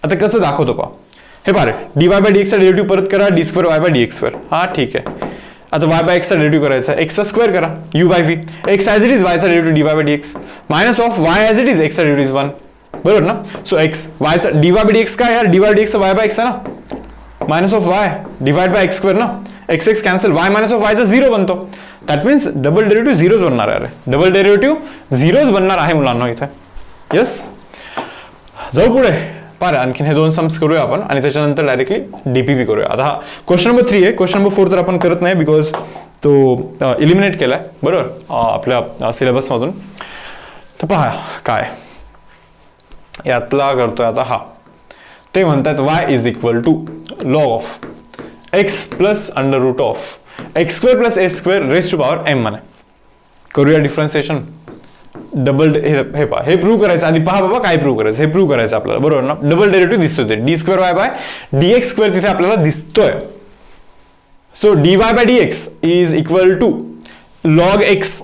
आता कसं दाखवतो पहा, हे पहा, dy बाय dx चा डेरिव्हेटिव्ह परत करा, d square y bye dx square. हा ठीक आहे. आता y बाय x चा डेरिव्हेटिव्ह करायचा, x चा स्क्वेअर करा, u by v, x as it is y चा derivative dy by dx minus of y as it is x चा डेरिव्हेटिव्ह इज 1, बरोबर ना? सो x y चा dy बाय dx काय यार, dy बाय dx चा y by x आहे ना, minus of y divide bye x square ना, x cancel, y minus of y तर 0 बनतो. दॅट मीन्स डबल डेरिव्हेटिव्ह 0च बनणार आहे. डबल डेरिव्हेटिव्ह 0च बनणार आहे मुलांना इथे. येस, जाऊ पुढे. पार आणखीन हे 2 सम्स करूया आपण, आणि त्याच्यानंतर डायरेक्टली डीपीपी करूया. आता हा क्वेश्चन नंबर 3 आहे. क्वेश्चन नंबर 4 तर आपण करत नाही, बिकॉज तो इलिमिनेट केलाय, बरोबर, आपल्या सिलेबसमधून. तर पहा काय यातला करतोय आता. हा ते म्हणतात y is equal to log of x plus under root of x square plus a square raise to power m म्हणे. करूया डिफरन्सिएशन. डबल हे पहा, हे प्रूव्ह करायचं आधी. पहा बाबा काय प्रूव्ह करायचं, हे प्रूव्ह करायचं आपल्याला, बरोबर ना. डबल डेरिव्हेटिव्ह दिसतोय ते d square Y by D x square तिथे आपल्याला दिसतोय. So d Y by D x is equal to log x,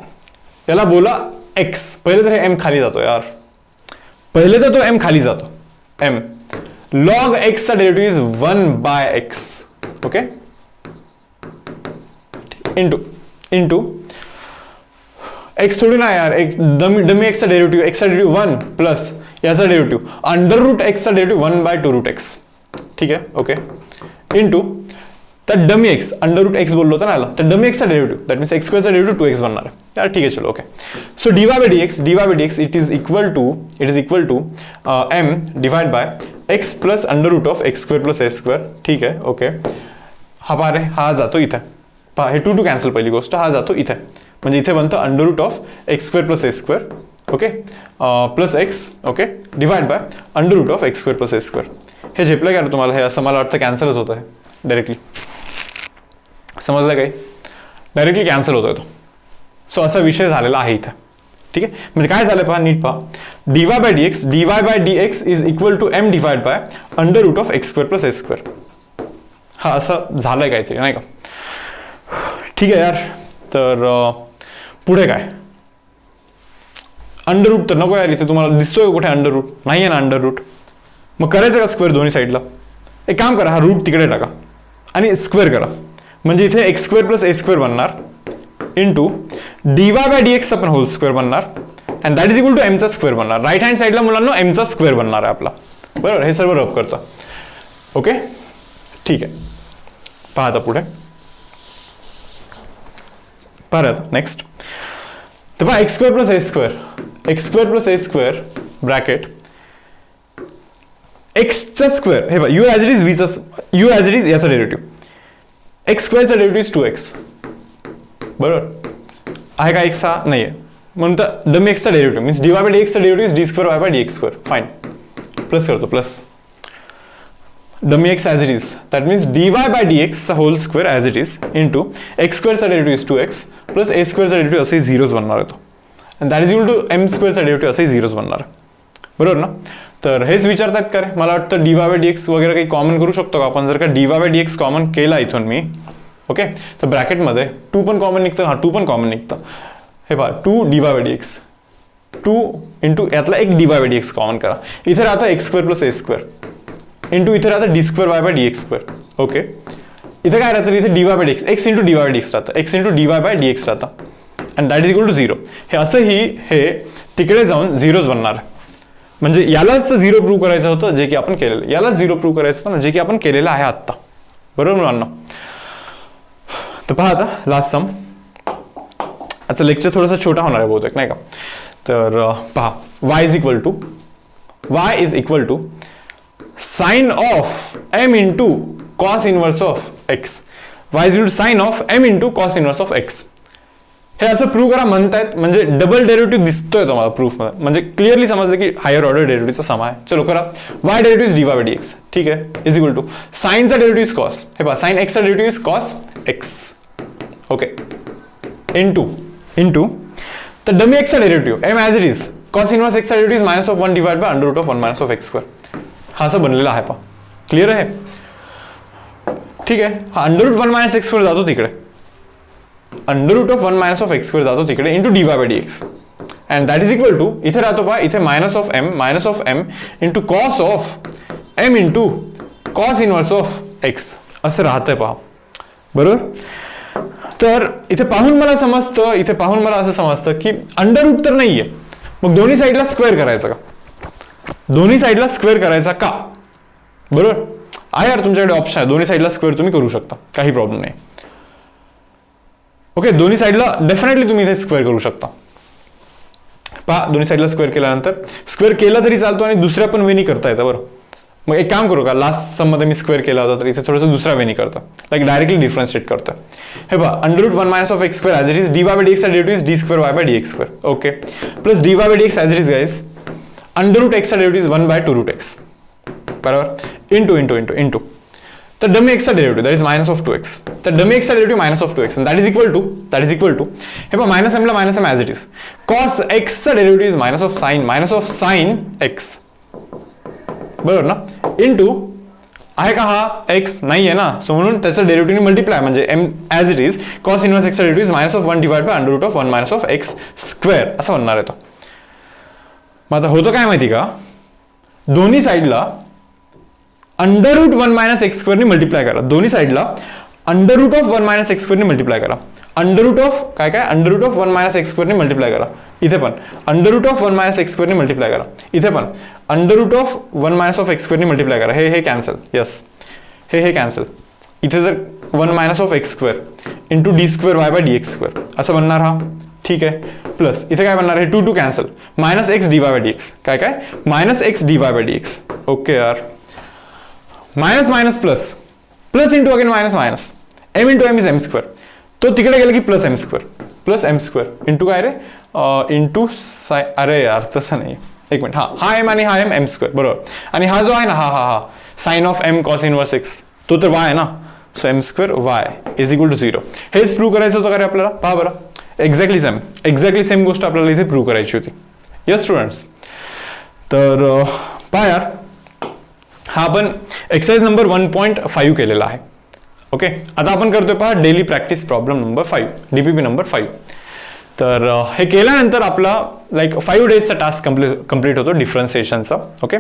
त्याला बोला एक्स. पहिले तर हे एम खाली जातो यार, पहिले तर तो एम खाली जातो. एम लॉग एक्सचा derivative is 1 by x. Okay, into x थोडी ना यार, एक डमी एक्सचा डेरिव्हेटिव्ह, एक्सचा डेरिव्हेटिव्ह 1 प्लस याचा डेरिव्हेटिव्ह अंडर रूट एक्सचा डेरिव्हेटिव्ह 1 बाय 2 रूट एक्स. ठीक आहे, ओके. इंटू तर dummy x, under root x बोललो होतं ना याला, तर डमी एक्सचा डेरिव्हेटिव्ह दॅट मीन्स एक्स स्क्वेअरचा डेरिव्हेटिव्ह 2x बनणार आहे यार. ठीक आहे, चलो okay. So d Y by D x it is equal to m divide by x plus under root of x square plus s square. ठीक आहे, ओके. हा पहा रे, हा जातो इथे, पहा हे 2 कॅन्सल, पहिली गोष्ट हा जातो इथे, म्हणजे इथे बनतं under root of x square plus s square. Okay, plus x, okay, divide by under root of x square plus s square. हे झेपलं का तुम्हाला? हे असं मला वाटतं कॅन्सलच होतं आहे डायरेक्टली, समजलं काही? डायरेक्टली कॅन्सल होतोय तो. सो असा विषय झालेला आहे इथे. ठीक आहे, म्हणजे काय झालं पहा, नीट पहा. D Y by D x is equal to m divide by under root of x square plus s square. हा असं झालंय काहीतरी, नाही का? ठीक आहे यार. तर पुढे काय? अंडर रूट तर नको यार, इथे तुम्हाला दिसतोय कुठे अंडर रूट? नाही आहे ना अंडर रूट. मग करायचं का स्क्वेअर दोन्ही साईडला? एक काम करा, हा रूट तिकडे टाका आणि स्क्वेअर करा, म्हणजे इथे x square plus a square बनणार into d Y by D x पण होल स्क्वेअर बनणार and that is equal to एमचा स्क्वेअर बनणार. राईट हँड साईडला मुलांना एमचा स्क्वेअर बनणार आहे आपला, बरोबर. हे सर्व रब करतं. ओके, ठीक आहे. पहा आता पुढे, परत नेक्स्ट. तर पहा x square plus a square bracket एक्सचा स्क्वेअर, हे पहा यू ॲज इट इज व्हीचा, यू ॲज इट इज याचा डेरिव्हेटिव्ह, एक्स स्क्वेअरचा डेरिव्हेटिव्ह 2x, बरोबर आहे का? एक्स हा नाही आहे म्हणून तर डमी एक्सचा derivative means d Y by d एक्सचा derivative d square Y by D x square. Fine, plus करतो, plus dummy x as it is that means d Y by d एक्सचा whole square as it is into x स्क्वेअरचा derivative is 2x plus a स्क्वेअरचा derivative असे zeros बनणार आहे तो, and that is equal to m स्क्वेअरचा derivative असे zeros बनणार आहे, बरोबर ना. तर हेच विचारतात का रे? मला वाटतं D Y by D x वगैरे काही कॉमन करू शकतो का आपण? जर का D Y by D x common केला इथून मी, ओके, तर ब्रॅकेटमध्ये 2 पण कॉमन निघतं, हा 2 पण कॉमन निघतं. हे पहा 2 d Y by D x, 2 into यातला एक d Y by D x common करा, इथे राहतं x square plus a square into इथे राहतं d square Y by D x square. Okay, इथे काय राहतं? इथे d Y by D x, x into d Y by D x राहतं, x into d Y by D x राहतं and that is equal to 0. हे असंही हे तिकडे जाऊन झिरोज बनणार, म्हणजे यालाच तर 0 प्रूव्ह करायचं होतं जे की आपण केलेलं, यालाच 0 प्रूव्ह करायचं होतं जे की आपण केलेलं आहे आत्ता, बरोबर मुलांना. तर पहा आता लास्ट सम. आजचं लेक्चर थोडंसं छोटा होणार आहे बहुतेक, नाही का? तर पहा, y is equal to sine of m into cos inverse of x. y is equal to sine of m into cos inverse of x. हे असं प्रूव्ह करा म्हणतायत, म्हणजे डबल डेरिव्हेटिव्ह दिसतोय तुम्हाला प्रूफ मध्ये, म्हणजे क्लिअरली समजलं की हायर ऑर्डर डेरिव्हेटिव्हचा सम आहे. चलो करा. y derivative is d Y by D x, ठीक आहे, इज इक्वल टू साइनचा डेरिव्हेटिव्ह इज कॉस, हे पहा साइन एक्सचा derivative is cos x, okay, into तर डमी एक्सचा derivative m as it is cos inverse एक्सचा derivative is minus of 1 divide by under root of 1 minus of x square. हा असं बनलेला आहे, पहा क्लिअर आहे, ठीक आहे. हा under root 1 minus x square जातो तिकडे, under root of 1 minus of x square जातो तिकडे into d Y by D x and that is equal to इथे राहतो पहा, इथे minus of m into cos of m into cos inverse of x असं राहतंय, पहा, बरोबर. तर इथे पाहून मला असं समजतं की अंडर रूट तर नाहीये, मग दोन्ही साईडला स्क्वेअर करायचा का? दोन्ही साईडला स्क्वेअर करायचा का? बरोबर आहे यार, तुमच्याकडे ऑप्शन आहे, दोन्ही साईडला स्क्वेअर तुम्ही करू शकता, काही प्रॉब्लेम नाही. ओके, दोन्ही साईडला डेफिनेटली तुम्ही इथे स्क्वेअर करू शकता. पहा दोन्ही साईडला स्क्वेअर केल्यानंतर स्क्वेअर केला तरी चालतो आणि दुसऱ्या पण वेनी करता येतं, बरं. मग एक काम करू का, लास्ट सम मध्ये मी स्क्वेअर केला होता तर इथे थोडंसं दुसरा वेनी करतो, लाईक डायरेक्टली डिफरन्शिएट करतो. हे पहा under root 1 minus of x square as it is d Y by d एक्सचा derivative is d square Y by D x square, okay, plus d Y by D x as it is guys under root एक्सचा derivative is 1 by 2 root x, बरोबर, into. तर तर dummy एक्सचा derivative that is minus of 2x. तर dummy एक्सचा derivative minus of 2x that is equal to हे पहा minus एमला minus m as it is. Cos एक्सचा derivative is minus of sine x, बरोबर ना, इंटू आहे का हा एक्स नाही आहे ना, सो म्हणून त्याचा डेरिव्हेटिव्ह मल्टिप्लाय म्हणजे m as it is cos inverse एक्सचा derivative is minus of 1 divide by under root of 1 minus of x square असं म्हणणार आहे तो. मग आता होतं काय माहिती का, दोन्ही साईडला अंडर रूट 1 मायनस एक्स स्क्वेअरने मल्टिप्लाय करा. दोन्ही साईडला under root of 1 minus x स्क्वेअरने मल्टिप्लाय करा. अंडर रूट ऑफ काय under root of 1 minus x स्क्वेअरने मल्टिप्लाय करा. इथे पण under root of 1 minus x स्क्वेअरने मल्टिप्लाय करा. इथे पण under root of 1 minus of x स्क्वेअरने मल्टिप्लाय करा. हे कॅन्सल, यस हे कॅन्सल. इथे जर 1 minus of x square into D square Y by D x square असं बनणार हा, ठीक आहे. प्लस इथे काय बनणार आहे 2 cancel, minus x d Y by D x काय minus x d Y by D x. Okay यार, minus minus plus, plus into again minus minus, m into m is m square. तो तिकडे गेला की प्लस एम स्क्वेअर इंटू काय रे into साय, अरे यार तसं नाही, एक मिनिट, हा एम आणि हा एम स्क्वेअर बरोबर. आणि हा जो आहे ना हा sine of m cos inverse x तो तर वाय आहे ना, so m square y is equal to 0. हेच प्रूव्ह करायचं होतं का रे आपल्याला, पहा बरं एक्झॅक्टली सेम गोष्ट आपल्याला इथे प्रूव्ह करायची होती. यस स्टुडंट्स, तर पहा यार हा आपण एक्सरसाइज नंबर 1.5 केलेला आहे. ओके, आता आपण करतोय पहा daily practice problem number 5, DPP number 5. तर हे केल्यानंतर आपला लाईक 5 डेजचा टास्क कंप्लीट होतो डिफरन्सिएशनचा. ओके,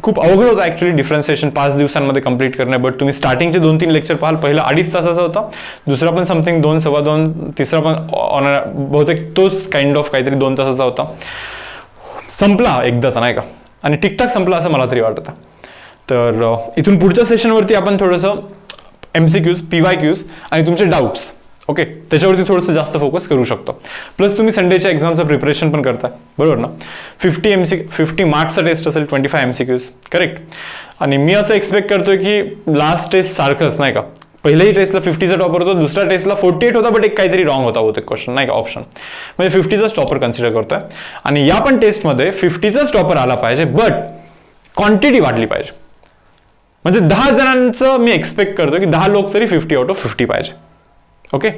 खूप अवघड होतं ॲक्च्युली डिफरन्सिएशन 5 दिवसांमध्ये कंप्लीट करणं, बट तुम्ही स्टार्टिंगचे 2-3 लेक्चर पाहाल. पहिला 2.5 तासाचा होता, दुसरा पण समथिंग 2 सव्वा 2, तिसरा पण बहुतेक तोच काइंड ऑफ काहीतरी 2 तासाचा होता. संपला एकदाचा नाही का, आणि ठीकठाक संपला असं मला तरी वाटतं. तर इथून पुढच्या सेशनवरती आपण थोडंसं MCQs, PYQs आणि तुमचे डाऊट्स ओके त्याच्यावरती थोडंसं जास्त फोकस करू शकतो. प्लस तुम्ही संडेच्या एक्झामचं प्रिपरेशन पण करताय बरोबर ना. 50 मार्क्सचा टेस्ट असेल, 25 MCQs करेक्ट. आणि मी असं एक्सपेक्ट करतोय की लास्ट टेस्ट सारखंच नाही का, पहिल्याही टेस्टला 50चा टॉपर होता, दुसऱ्या टेस्टला 48 होता, बट एक काहीतरी रॉंग होता बहुतेक क्वेश्चन नाही का ऑप्शन, म्हणजे 50चाच टॉपर कन्सिडर करतोय. आणि या पण टेस्टमध्ये 50चाच टॉपर आला पाहिजे, बट क्वांटिटी वाढली पाहिजे. म्हणजे 10 जणांचं मी एक्सपेक्ट करतो की 10 लोक तरी 50 आउट ऑफ 50 पाहिजे. ओके,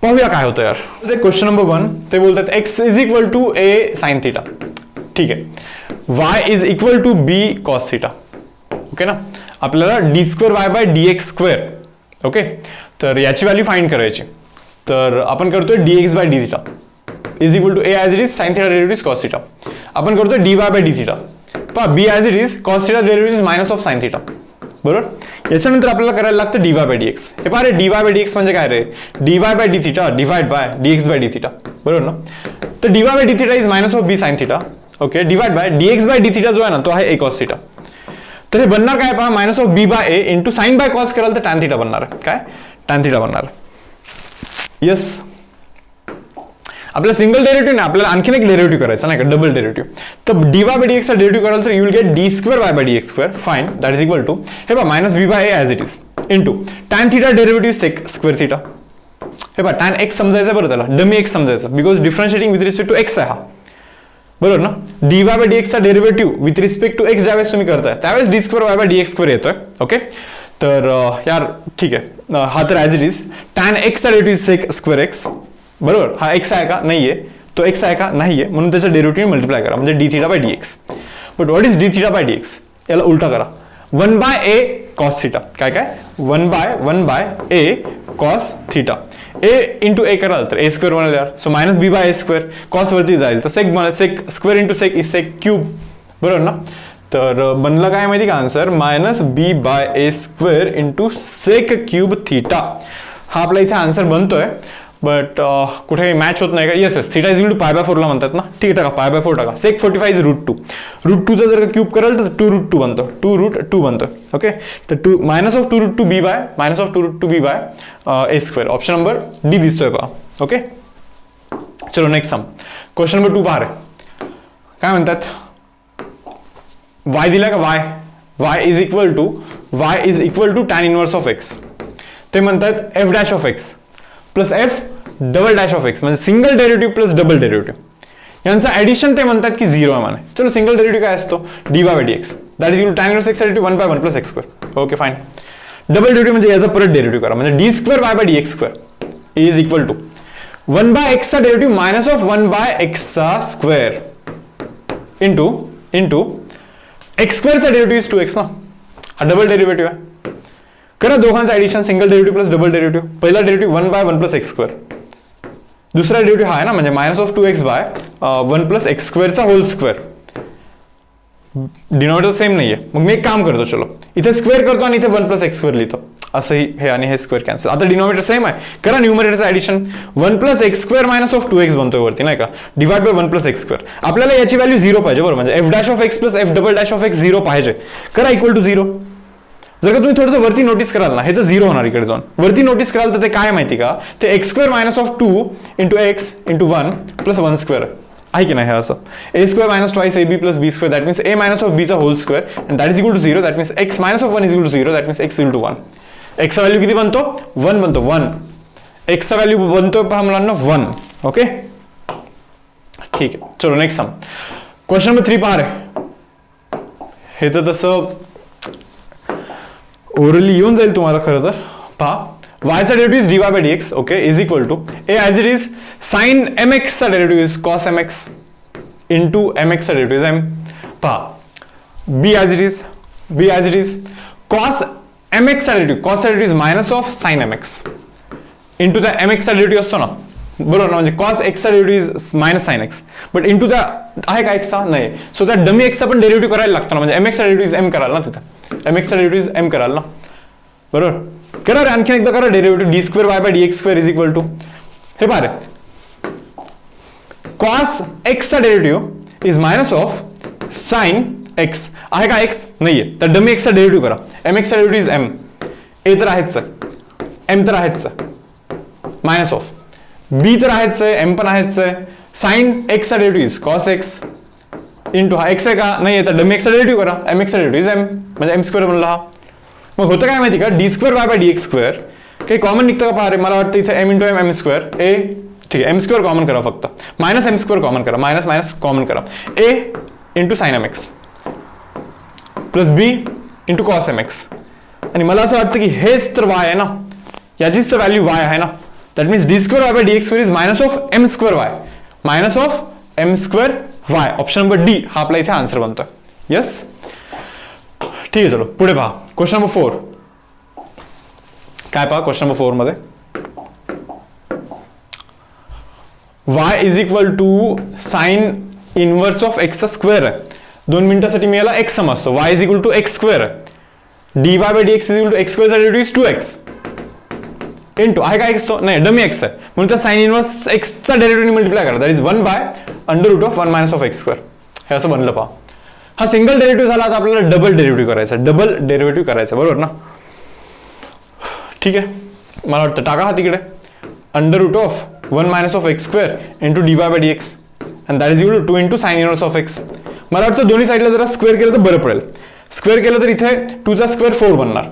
पाहूया काय होतं यार. क्वेश्चन नंबर 1 ते बोलतात x is equal to a sine theta, ठीक आहे, y is equal to b cos theta. Okay ना, आपल्याला d square Y by D x square. Okay, तर याची व्हॅल्यू फाइंड करायची. तर आपण करतोय dx by d theta is equal to a as it is sine theta derivative cos theta. आपण करतोय dy बाय डी थीटा, पहा b as it is cos theta derivative is minus of sine theta बरोबर. याच्यानंतर आपल्याला करायला लागतं dy by dx. हे पहा रे dy बाय dx म्हणजे काय रे, dy by d theta divide by dx by d theta बरोबर ना. तर dy by d theta is minus of b sine theta. Okay, divide by dx by d theta जो आहे ना तो आहे a कॉस थीटा. तर हे बनणार काय पहा, minus of b by a into sine by cos कराल तर टॅन थीटा बनणार आहे. काय टॅन थीटा बनणार आहे. यस, आपल्याला सिंगल डेरिव्हेटिव्ह नाही, आपल्याला आणखीन एक डेरिव्हेटिव्ह करायचा नाही का, डबल डेरिव्हेटिव्ह. तर dy बाय dx चा डेरिव्हेटिव्ह कराल तर you will get d square Y by dx square fine that is equal to हे पहा minus b by a as it is into tan theta derivative sec square theta. हे पहा tan x समजायचं बरं, त्याला dummy x समजायचं because differentiating with respect to x आहे हा बरोबर ना. dy बाय dx चा derivative with respect to x ज्यावेळेस तुम्ही करताय त्यावेळेस d square Y by dx square येतोय. ओके, तर यार ठीक आहे, हा तर as it is tan x चा डेरिव्हेटिव्ह सेक स्क्वेअर एक्स बरोबर. हा एक्स आहे का नाहीये, तो एक्स आहे का नाहीये, म्हणून त्याचा डेरिव्हेटिव्ह मल्टिप्लाय करा म्हणजे D theta bye dx. But what is D theta bye dx, याला उलटा करा, 1 बाय a कॉस थीटा. काय 1 by a cos theta. a into a कराल तर a स्क्वेअर बनेल यार, so minus b by a square, cos वरती जाईल तर सेक बनेल, sec square into sec is sec cube बरोबर ना. तर बनलं काय माहिती का answer, minus b by a square into sec cube theta. हा आपला इथे आन्सर बनतोय, बट कुठे मॅच होत नाही का. Yes theta is equal to pi bye 4 ला म्हणतात ना, ठीक आहे टाका पाय बाय 4 टाका. सेक 45 इज √2, √2चा जर का क्यूब कराल तर 2√2 बनतो, 2√2 बनतो. ओके, तर minus of 2√2 b by minus of 2√2 b by a square. Option number D दिसतोय पहा. ओके, चलो नेक्स्ट सम. क्वेश्चन नंबर 2 पहा रे, काय म्हणतात, y दिला का y is equal to tan inverse of x. ते म्हणतात f dash of x plus f double dash of x म्हणजे single derivative plus double derivative यांचं ऍडिशन ते म्हणतात की 0 आहे माने. चलो सिंगल डेरिव्हेटिव्ह काय असतो, dy by dx that is equal to tan inverse x derivative 1 by 1 plus x square. Okay fine. Double derivative म्हणजे याचा परत डेरिव्हेटिव्ह करा, म्हणजे d square Y by D x square is equal to 1/x चा derivative minus of 1/x चा square into x स्क्वेअरचा derivative is 2x ना. हा डबल डेरिव्हेटिव्ह आहे. करा दोघांचं addition, single derivative plus double derivative. पहिला डेरिव्हेटिव्ह 1/1 प्लस एक्स स्क्वेअर, दुसरा डेरिव्हेटिव्ह हा आहे ना, म्हणजे minus of 2x by 1 plus x स्क्वेअरचा होल स्क्वेअर. डिनॉमिनेटर सेम नाहीये, मग मी एक काम करतो, चलो इथे स्क्वेअर करतो आणि इथे 1 प्लस एक्स स्क्वेअर लिहितो, असंही हे आणि हे स्क्वेअर कॅन्सल. आता डिनॉमिनेटर सेम आहे, करा न्यूमरेटरचं addition. 1 plus x square minus of 2x बनतोय वरती नाही का, divide by 1 plus x square. आपल्याला याची व्हॅल्यू 0 पाहिजे बरोबर, म्हणजे f dash of x plus f double dash of x 0 पाहिजे. करा इक्वल टू 0. जर का तुम्ही थोडंसं वरती नोटीस कराल ना, हे तर 0 होणार इकडे जाऊन. वरती नोटीस कराल तर ते काय माहिती का, ते x square minus of 2 into x into 1 plus 1 square आहे की नाही. हे असं a square minus twice a b plus b square, that means a minus of b चा whole square and that is equal to 0. That means x minus of 1 is equal to 0. That means x equal to 1. एक्सचा value किती बनतो, 1 बनतो. 1 एक्सचा value बनतोय पहा मुलांना 1. Okay ठीक आहे. चलो नेक्स्ट सम. क्वेश्चन नंबर 3 पहा रे. हे तर तसं ओरली येऊन जाईल तुम्हाला खरं तर. पहा y चा derivative is dy by dx okay is equal to a as it is sin mx चा derivative is cos mx into mx चा डेरिव्हेटिव्ह इज m. पहा b as it is cos mx चा derivative, cos चा derivative is minus of sin mx into त्या mx चा derivative असतो ना बरोबर ना, म्हणजे cos x चा derivative is minus sin x but into त्या आहे का x चा नाही, सो त्या डमी x चा पण डेरिव्हेटिव्ह करायला लागतो ना, म्हणजे mx चा डेरिव्हेटिव्ह इज m कराल ना, तिथं mx चा डेरिव्हेटिव्ह इज m कराल ना बरोबर. करा रे आणखी एकदा करा. Derivative d square Y by D x square is equal to हे पहा रे, cos x चा derivative is minus of sin x आहे का x नाहीये, तर डमी x चा डेरिव्हेटिव्ह करा. mx चा डेरिव्हेटिव्ह इज m, a तर आहेच, m तर आहेच, मायनस ऑफ b तर आहेच आहे, m पण आहेच आहे. sin x चा derivative is cos x into हा x आहे का नाहीये, तर डमी x चा डेरिव्हेटिव्ह करा. mx चा डेरिव्हेटिव्ह इज m, म्हणजे m स्क्वेअर बनला हा. मग होतं काय माहिती का, D square Y by D x square काही कॉमन निघतं का पहा रे. मला वाटतं इथे m इंटू एम स्क्वेअर ए, ठीक आहे, m स्क्वेअर कॉमन करा फक्त, मायनस m स्क्वेअर कॉमन करा, मायनस मायनस कॉमन करा. a into sine m x plus b into cos m x. आणि मला असं वाटतं की हेच तर y आहे ना, याचीच तर व्हॅल्यू y आहे ना. That means d square Y by D x square is minus of m square y, minus of m square y. Option number D हा आपला इथे आन्सर बनतोय. यस ठीक आहे. चलो पुढे पहा. क्वेश्चन नंबर 4 काय पहा. क्वेश्चन नंबर 4 मध्ये y is equal to sine inverse of x चा स्क्वेअर आहे. 2 मिनिटासाठी मी याला x समजतो. y is equal to x square आहे. dy by dx is equal to x स्क्वेअरचा डेरिव्हेटिव्ह इज 2x इंटू आहे का x तो नाही डमी x आहे, म्हणून त्या साइन इनवर्स x चा डेरिव्हेटिव्ह मल्टिप्लाय करा. That is 1 by under root of 1 minus of x square. हे असं बनलं पहा. हा सिंगल डेरिव्हेटिव्ह झाला, आता आपल्याला डबल डेरिव्हेटिव्ह करायचा. डबल डेरिव्हेटिव्ह करायचा बरोबर ना. ठीक आहे, मला वाटतं टाका हा तिकडे. Under root of 1 minus of x square into d Y by D x and that is equal to 2 into sine inverse of x. मला वाटतं दोन्ही साईडला जरा स्क्वेअर केलं तर बरं पडेल. स्क्वेअर केलं तर इथे 2 चा स्क्वेअर 4 बनणार,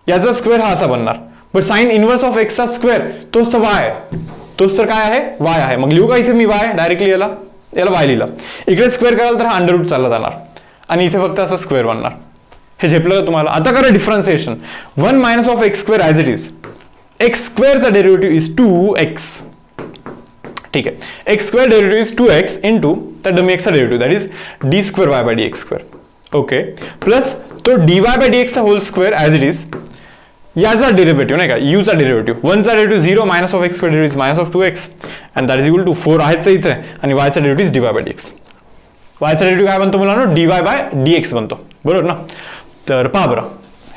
याचा स्क्वेअर हा असा बनणार. बट साइन इनवर्स ऑफ एक्सचा स्क्वेअर तोच तर y आहे, तोच तर काय आहे y आहे. मग लिहू का इथे मी y डायरेक्टली, याला y लिहिला. इकडे स्क्वेअर कराल तर हा अंडर रूट चालला जाणार आणि इथे फक्त असं स्क्वेअर बनणार. हे झेपलं का तुम्हाला. आता करा differentiation. 1 minus of x square as it is, x स्क्वेअरचा डेरिव्हेटिव्ह इज 2x. ठीक आहे, x square derivative is 2x into त्या डमी एक्सचा derivative that is d square Y by D x square. Okay plus तो d Y by d एक्सचा whole square as it is, याचा डेरिव्हेटिव्ह नाही का, यूचा डेरिव्हेटिव्ह 1 चा derivative 0 minus of x square derivative is minus of 2x and that is equal to 4 आहेच इथे. आणि y चा derivative is d Y by D x. y चा डेरिव्हेटिव्ह काय बनतो मुलांनो, dy बाय dx बनतो बरोबर ना. तर पहा बरं,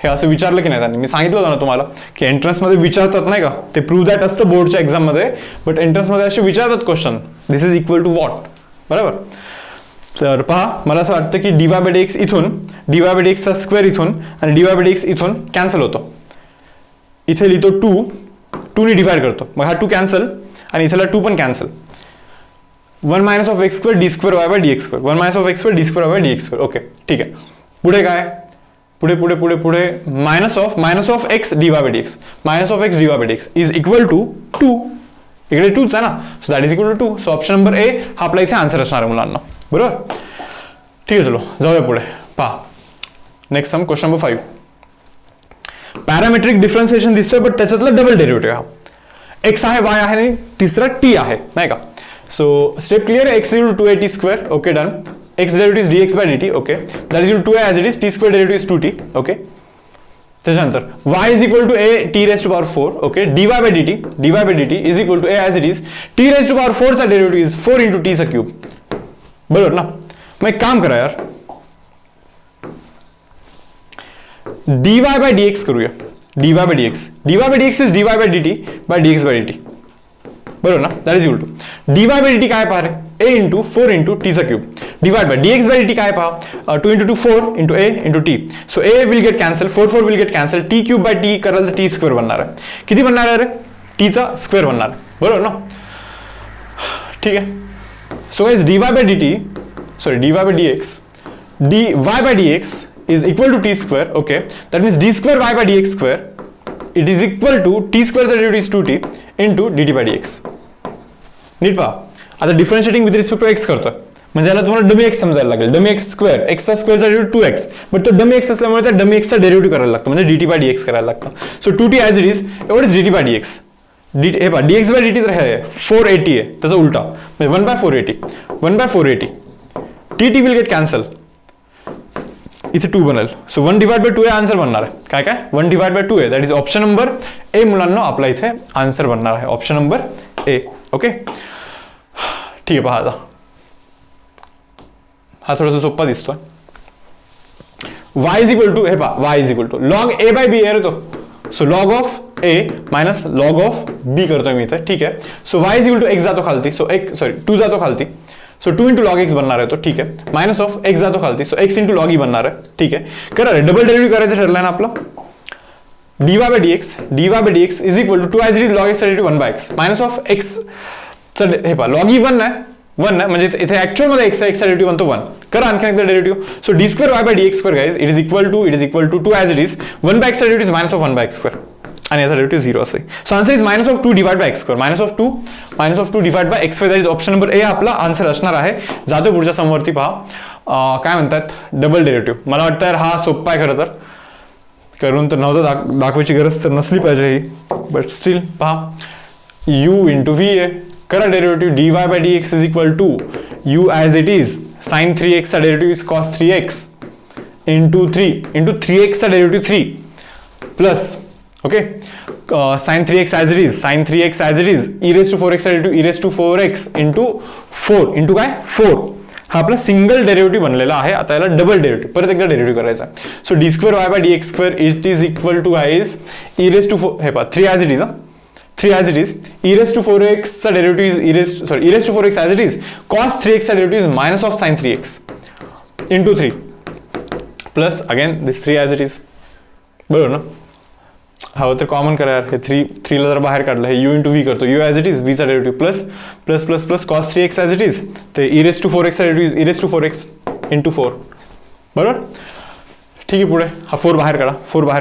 हे असं विचारलं की नाही त्यांनी. मी सांगितलं होतं ना तुम्हाला की एंट्रन्समध्ये विचारतात नाही का, ते प्रूव्ह दॅट असतं बोर्डच्या एक्झाममध्ये, बट एंट्रन्समध्ये असे विचारतात question, this is equal to what बरोबर. तर पहा, मला असं वाटतं की dy बाय dx इथून, dy बाय dx चा स्क्वेअर इथून आणि dy बाय dx इथून कॅन्सल होतो. इथे लिहितो 2 ने डिवाइड करतो, मग हा 2 कॅन्सल आणि इथला 2 पण cancel. 1 minus of x square d square Y by D x square, 1 minus of x square d square Y by D x square. Okay ठीक आहे. पुढे काय, पुढे पुढे पुढे पुढे minus of x d Y by D x, minus of x d Y by D x is equal to 2. इकडे 2च आहे ना, so that is equal to 2. So option number ए हा आपला इथे आन्सर असणार आहे मुलांना बरोबर. ठीक आहे, चलो जाऊया पुढे. पहा next sum, question number 5. Parametric differentiation दिसतोय, बट त्याच्यातला डबल डेरिव्हेटिव्ह हा एक्स आहे, वाय आहे आणि तिसरा टी आहे, नाही का. सो स्टेप क्लिअर आहे. X is two a t square, okay done. X derivative is dx by dt, okay, that is 2a as it is, t square derivative is 2t, okay. त्याच्यानंतर y is equal to a t raise to power 4, okay, dy by dt is equal to a as it is t raise to power 4 चा derivative is 4 into t चा cube, बरोबर ना. मग एक काम करा यार, dy by dx करूया. dy by dx is dy by dt by dx by dt, बरोबर ना. That is equal to dy by dt काय पहा रे, a इंटू 4 इंटू टी चा cube divide by dx by dt काय पहा, 2 into 2 4 into a into t. So a will get cancel, 4 will get cancel, t cube by t कराल तर T square बनणार आहे. किती बनणार आहे रे, टी चा स्क्वेअर बनणार आहे, बरोबर ना. ठीक आहे. So guys dy by dt, sorry dy by dx, dy by dx is equal to t square, okay, that means d square y by dx square, it is equal to t square चा derivative is 2t into dt by dx. नीट पहा, आता differentiating with respect to x करतोय, म्हणजे याला तुम्हाला dummy x समजायला लागेल. डमी एक्स स्क्वेअर, एक्सचा स्क्वेअरचा डेरिव्हेटिव्ह 2x, बट तो डमी एक्स असल्यामुळे त्या डमी एक्सचा डेरिव्हेटिव्ह करायला लागतो, म्हणजे dt by dx करायला लागतं. So 2t as it is, एवढेच dt by dx. हे पहा dx by dt तर आहे 480 आहे, त्याचा उलटा म्हणजे 1 by 480 T will get cancel, इथे 2 बनेल. सो 1 डिवाइड बाय 2 हे आन्सर बनणार आहे. काय काय 1 डिवाइड बाय 2 आहे, दॅट इज ऑप्शन नंबर ए मुलांना आपला इथे आन्सर बनणार आहे, ऑप्शन नंबर ए, ओके. ठीक आहे, पहा आता हा थोडासा सोपा दिसतोय. y इज इक्वल टू, हे पहा y is equal to log a by b आहे तो. So log of a minus log of b करतोय मी इथे, ठीक आहे. So y is equal to x जातो खालती, सो 2 जातो खालती, सो 2 इंटू लॉग एक्स बनणार आहे तो, ठीक आहे. मायनस ऑफ x जातो खालती, so x into log E बनणार आहे, ठीक आहे. करा रे, डबल डेरिव्हेटिव्ह करायचं ठरलंय ना आपलं. dy by dx is equal to 2 as it is log x derivative 1 by x minus of x चा, हे पहा लॉग ई 1 आहे, म्हणजे इथे ऍक्च्युअल मध्ये एक्स डेरिव्हेटिव्ह बनतो 1. करा आणखी एकदा derivative. So D square Y by d x square guys it is equal to 2 as it is 1 by x derivative minus of 1 by x square, आणि याचा डेरिव्हेटिव्ह 0 असेल. So answer is minus of 2 divide by x square, minus of 2 divide by x square, that is option number A आपला answer असणार आहे. जातो पुढच्या समवरती, पहा काय म्हणतात डबल डेरिव्हेटिव्ह. मला वाटतं यार हा सोप्पा आहे खरं तर, करून तर नव्हतं दाखवायची गरज तर नसली पाहिजे ही, बट स्टील पहा u इंटू व्ही आहे. करा derivative dy by dx is equal to u as it is sine 3x चा derivative is cos 3x into 3x चा derivative 3 plus, okay, sine 3x as it is e raise to 4x चा derivative e raise to 4x into 4 into काय 4. हा आपला single derivative बनलेला आहे. आता याला डबल डेरिव्हेटिव्ह परत एकदा डेरिव्हेटिव्ह करायचा. So D square Y by dx square it is equal to guys e raise to 4, हे पहा 3 as it is, 3 as it is e raise to 4x चा derivative is e raise to 4x as it is cos 3x चा derivative is minus of sin 3x into 3 plus again this 3 as it is, बरोबर ना. हवं तर common करा यार, हे 3 ला जर बाहेर काढलं, हे u इंटू व्ही करतो, u as it is v चा derivative plus plus plus plus cos 3x as it is, ते e रेज टू 4x चा derivative e raise to 4x into 4, बरोबर. ठीक आहे, पुढे हा 4 बाहेर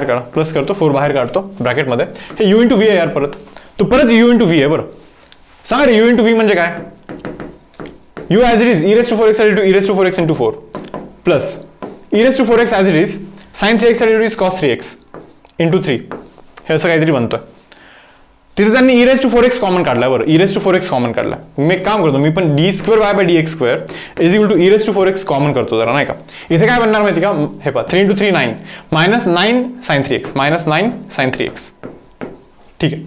काढा, प्लस करतो 4 बाहेर काढतो ब्रॅकेटमध्ये, हे u इंटू व्ही आहे यार, परत तो परत u इंटू व्ही आहे. बरं सांगा रे, u इंटू व्ही म्हणजे काय, u as it is e raise to 4x चा derivative e raise to 4x into 4 plus e raise to 4x as it is sin 3x चा derivative is cos 3x into 3, हे असं काहीतरी बनतोय. तिथे त्यांनी e raise to 4x common काढला, बरं e raise to 4x common काढला. मी एक काम करतो, मी पण d square Y by dx square is equal to e raise to 4x common करतो जरा, नाही का. इथे काय बनणार माहिती का, हे पहा 3 into 3 9 minus 9 sin 3x minus 9 sin 3x, ठीक आहे.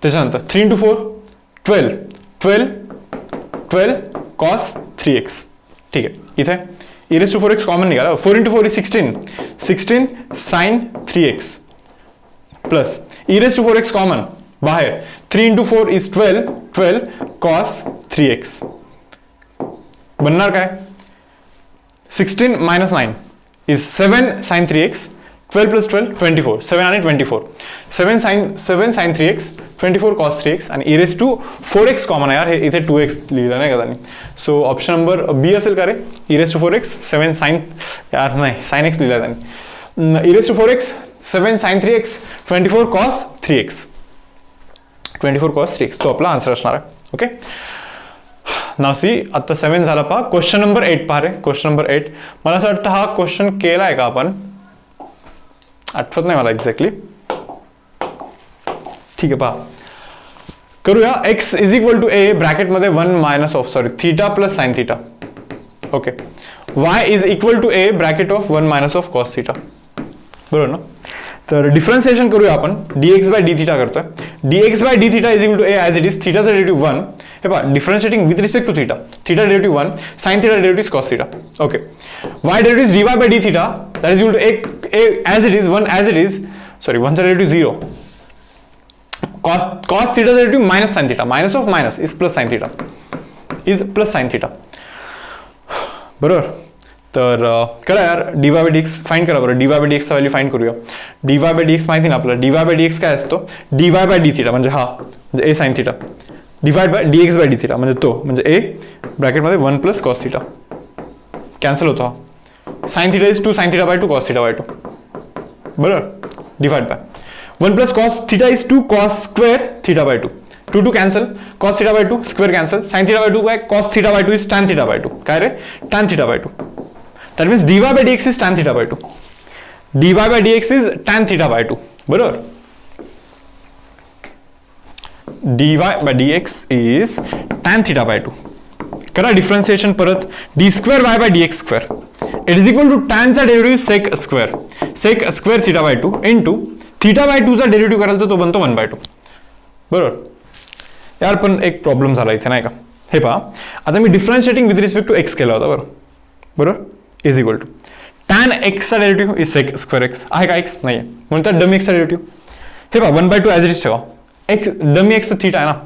त्याच्यानंतर 3 इंटू 4 12 cos 3x, ठीक आहे. इथे e raise to 4x common निघाला, 4 into 4 is 16 sin 3x plus e raise to 4x common बाहेर, 3 इंटू 4 इज 12 cos 3x, बनणार काय 16 minus 9 is 7 sin 3x, 12 plus 12 24, 7 आणि 24, 7 sin 3x 24 cos 3x, आणि e raise to 4x common आहे यार, हे इथे 2x लिहिलं नाही का त्यांनी. सो ऑप्शन नंबर बी असेल का रे, e raise to 4x 7 sin, यार नाही sin x लिहिला त्यांनी, e raise to 4x 7 sin 3x 24 cos 3x, 24 cos 3x तो आपला आन्सर असणार आहे. ओके, नाव सी आता 7 झाला पहा. क्वेश्चन नंबर 8 पहा रे, क्वेश्चन नंबर 8 मला असं वाटतं हा क्वेश्चन केलाय का आपण, आठवत नाही मला एक्झॅक्टली. ठीक आहे, पहा करूया. x is equal to a ब्रॅकेटमध्ये 1 minus of theta plus sine theta. Okay. y is equal to a bracket of 1 minus of cos theta. बरोबर ना. तर डिफरन्सिएशन करूया आपण. dx बाय डी थीटा करतोय. dx by d theta is equal to a as it is. थीटाचा derivative 1. हे पहा differentiating with respect to theta. Theta derivative 1, sine theta derivative cos theta. Okay. y derivative dy by d theta that is equal to a as it is, 1 as it is. 1चा derivative 0. cos theta derivative minus sin theta, minus of minus is plus sin theta, is plus sin theta. बरोबर. तर करा यार, dy by dx find करा बरं. dy by dx चा value find करूया. dy by dx माहिती ना आपल्याला. dy by dx काय असतो? dy by d theta म्हणजे हा, म्हणजे a sin theta divide by dx by d theta म्हणजे तो, म्हणजे a ब्रॅकेटमध्ये 1 प्लस cos theta कॅन्सल होतो. sin theta is 2 sin theta by 2 cos theta by 2. बरोबर. Divide by 1 plus cos theta is 2 cos square theta by 2. 2 cancel, cos theta by 2 square cancel, sin theta by 2 by cos theta by 2 is tan theta by 2. काय रे? tan theta by 2. That means dy by dx is tan theta by 2. dy by dx is tan theta by 2. बरोबर. dy by dx is tan theta by 2. करा differentiation परत. d square y by dx square it is equal to tan चा derivative sec square theta by 2 into theta by 2 चा derivative कराल तर तो बनतो 1 by 2. बरोबर. यार पण एक प्रॉब्लेम झाला इथे नाही का. हे पहा, आता मी differentiating with respect to x केला होता. बरोबर. इज इक्वल टू टॅन एक्सचा derivative is sec square x. आहे का एक्स? नाही आहे म्हणून तर डमी एक्सचा डेरिव्हेटिव्ह. हे पहा 1 बाय 2 ॲज इट इज ठेवा. एक डमी एक्सचा थीटा आहे ना.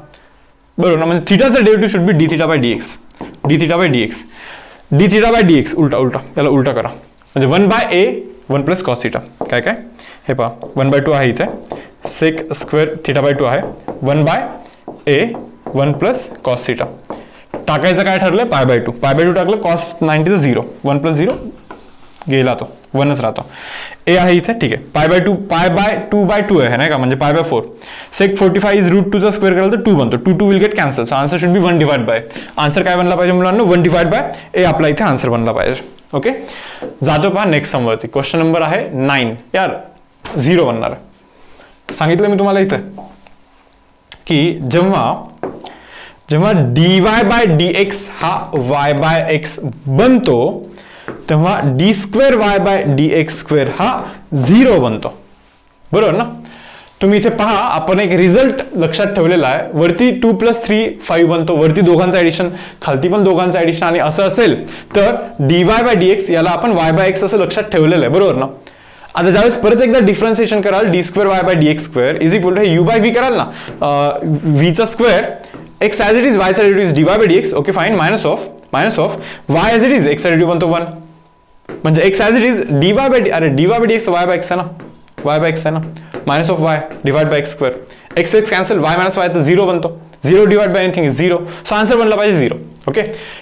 बरोबर ना. म्हणजे थीटाचा derivative should be d theta by D x. D theta by D x. D theta by D x उलटा त्याला उलटा करा. म्हणजे 1 by a 1 plus cos theta. काय हे पहा 1 बाय 2 आहे इथे. सेक स्क्वेअर थीटा बाय 2 आहे. 1 by a 1 plus cos theta. टाकायचं काय ठरलंय? पाय बाय 2. पाय बाय 2 टाकलं कॉस 90 0. 1 प्लस 0 गेला तो 1च राहतो. ए आहे इथे. ठीक आहे. पाय बाय 2 बाय 2 आहे नाही का, म्हणजे pi by 4. Sec 45 is route 2 चा स्क्वेअर कराल तर 2 बनतो. 2 will get cancel. So answer should B 1 divide bye. Answer काय बनला पाहिजे मुलांना? 1 डिवाइड बाय ए आपला इथे आन्सर बनला पाहिजे. ओके. जातो पहा नेक्स्ट सम वरती. क्वेश्चन नंबर आहे 9. यार 0 बनणार आहे. सांगितलं मी तुम्हाला इथं की जेव्हा dy बाय dx हा y बाय x बनतो तेव्हा d square y bye dx square हा 0 बनतो. बरोबर ना. तुम्ही इथे पहा, आपण एक रिझल्ट लक्षात ठेवलेला आहे. वरती 2 + 3 5 बनतो. वरती दोघांचं ऍडिशन, खालती पण दोघांचं ऍडिशन. आणि असं असेल तर dy बाय dx याला आपण y बाय x असं लक्षात ठेवलेलं आहे. बरोबर ना. आता ज्यावेळेस परत एकदा डिफरन्सिएशन कराल d square y bye dx square is equal to हे u बाय v कराल ना. v चा square x as it is y चा derivative is dy by dx. Okay fine. Minus of y as it is x चा derivative बनतो 1. म्हणजे x as it is dy by dy by dx y by x आहे ना. y by x आहे ना. Minus of y divide bye x square. x cancel, y minus y तर 0 बनतो. 0 divide by anything is 0. So answer बनला पाहिजे 0. Okay.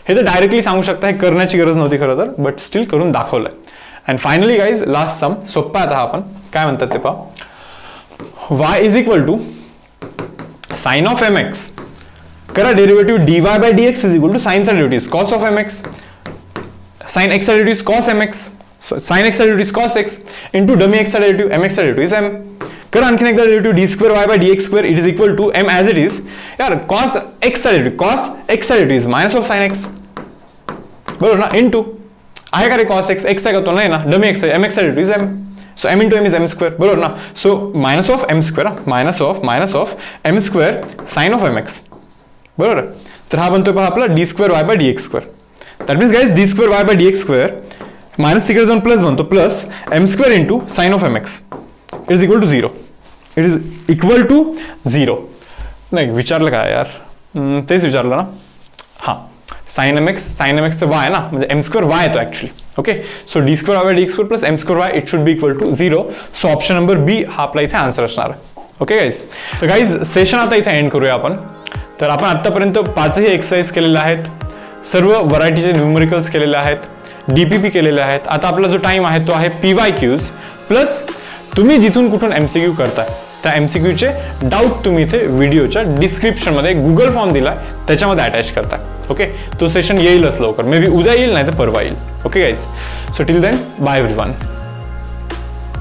हे तर डायरेक्टली सांगू शकता. हे करण्याची गरज नव्हती खरं तर, बट स्टील करून दाखवलंय. And finally guys last sum सोप्पा आता आपण काय म्हणतात ते पहा. y is equal to sine of mx. करा derivative dy by dx is equal to साइनचा derivative cos of mx. Sine x चा derivative cos mx. Sine x चा derivative cos x into dummy x चा derivative mx चा derivative is m. करा आणखीन एकदा derivative d square y bye dx square it is equal to m as it is. यार cos x चा derivative cos x चा derivative is minus of sine x. बरोबर ना. Into आहे का रे कॉस x. x आहे का तो? नाही ना. डमी x आहे. mx चा derivative is m. So m into m is m square. बरोबर ना. So minus of m square. Minus of m square sine of mx. बरोबर. तर हा बनतोय पहा आपला d square y bye dx स्क्वेअर. That means guys d square y bye dx square minus तिकडे जाऊन प्लस बनतो. Plus m square into sine of mx it is equal to 0. It is equal to 0. नाही विचारलं काय यार? तेच विचारलं ना. हां. साइन एम एक्सचं y आहे ना, म्हणजे m स्क्वेअर y येतो actually. Okay. So d square y bye dx square plus m square y it should be equal to 0. So option number B हा आपला इथे आन्सर असणार आहे. Okay guys. तर गाईज सेशन आता इथे एंड करूया आपण. तर आपण आत्तापर्यंत 5ही एक्सरसाइज केलेल्या आहेत. सर्व व्हरायटीचे न्यूमरिकल्स केलेले आहेत. DPP केलेले आहेत. आता आपला जो टाइम आहे तो आहे PYQs प्लस तुम्ही जिथून कुठून MCQ करताय त्या MCQचे डाऊट तुम्ही इथे व्हिडिओच्या डिस्क्रिप्शनमध्ये गुगल फॉर्म दिलाय त्याच्यामध्ये अटॅच करताय. ओके. तो सेशन येईलच लवकर. मे बी उद्या येईल नाही तर परवा येईल. Okay guys. So till then bye everyone.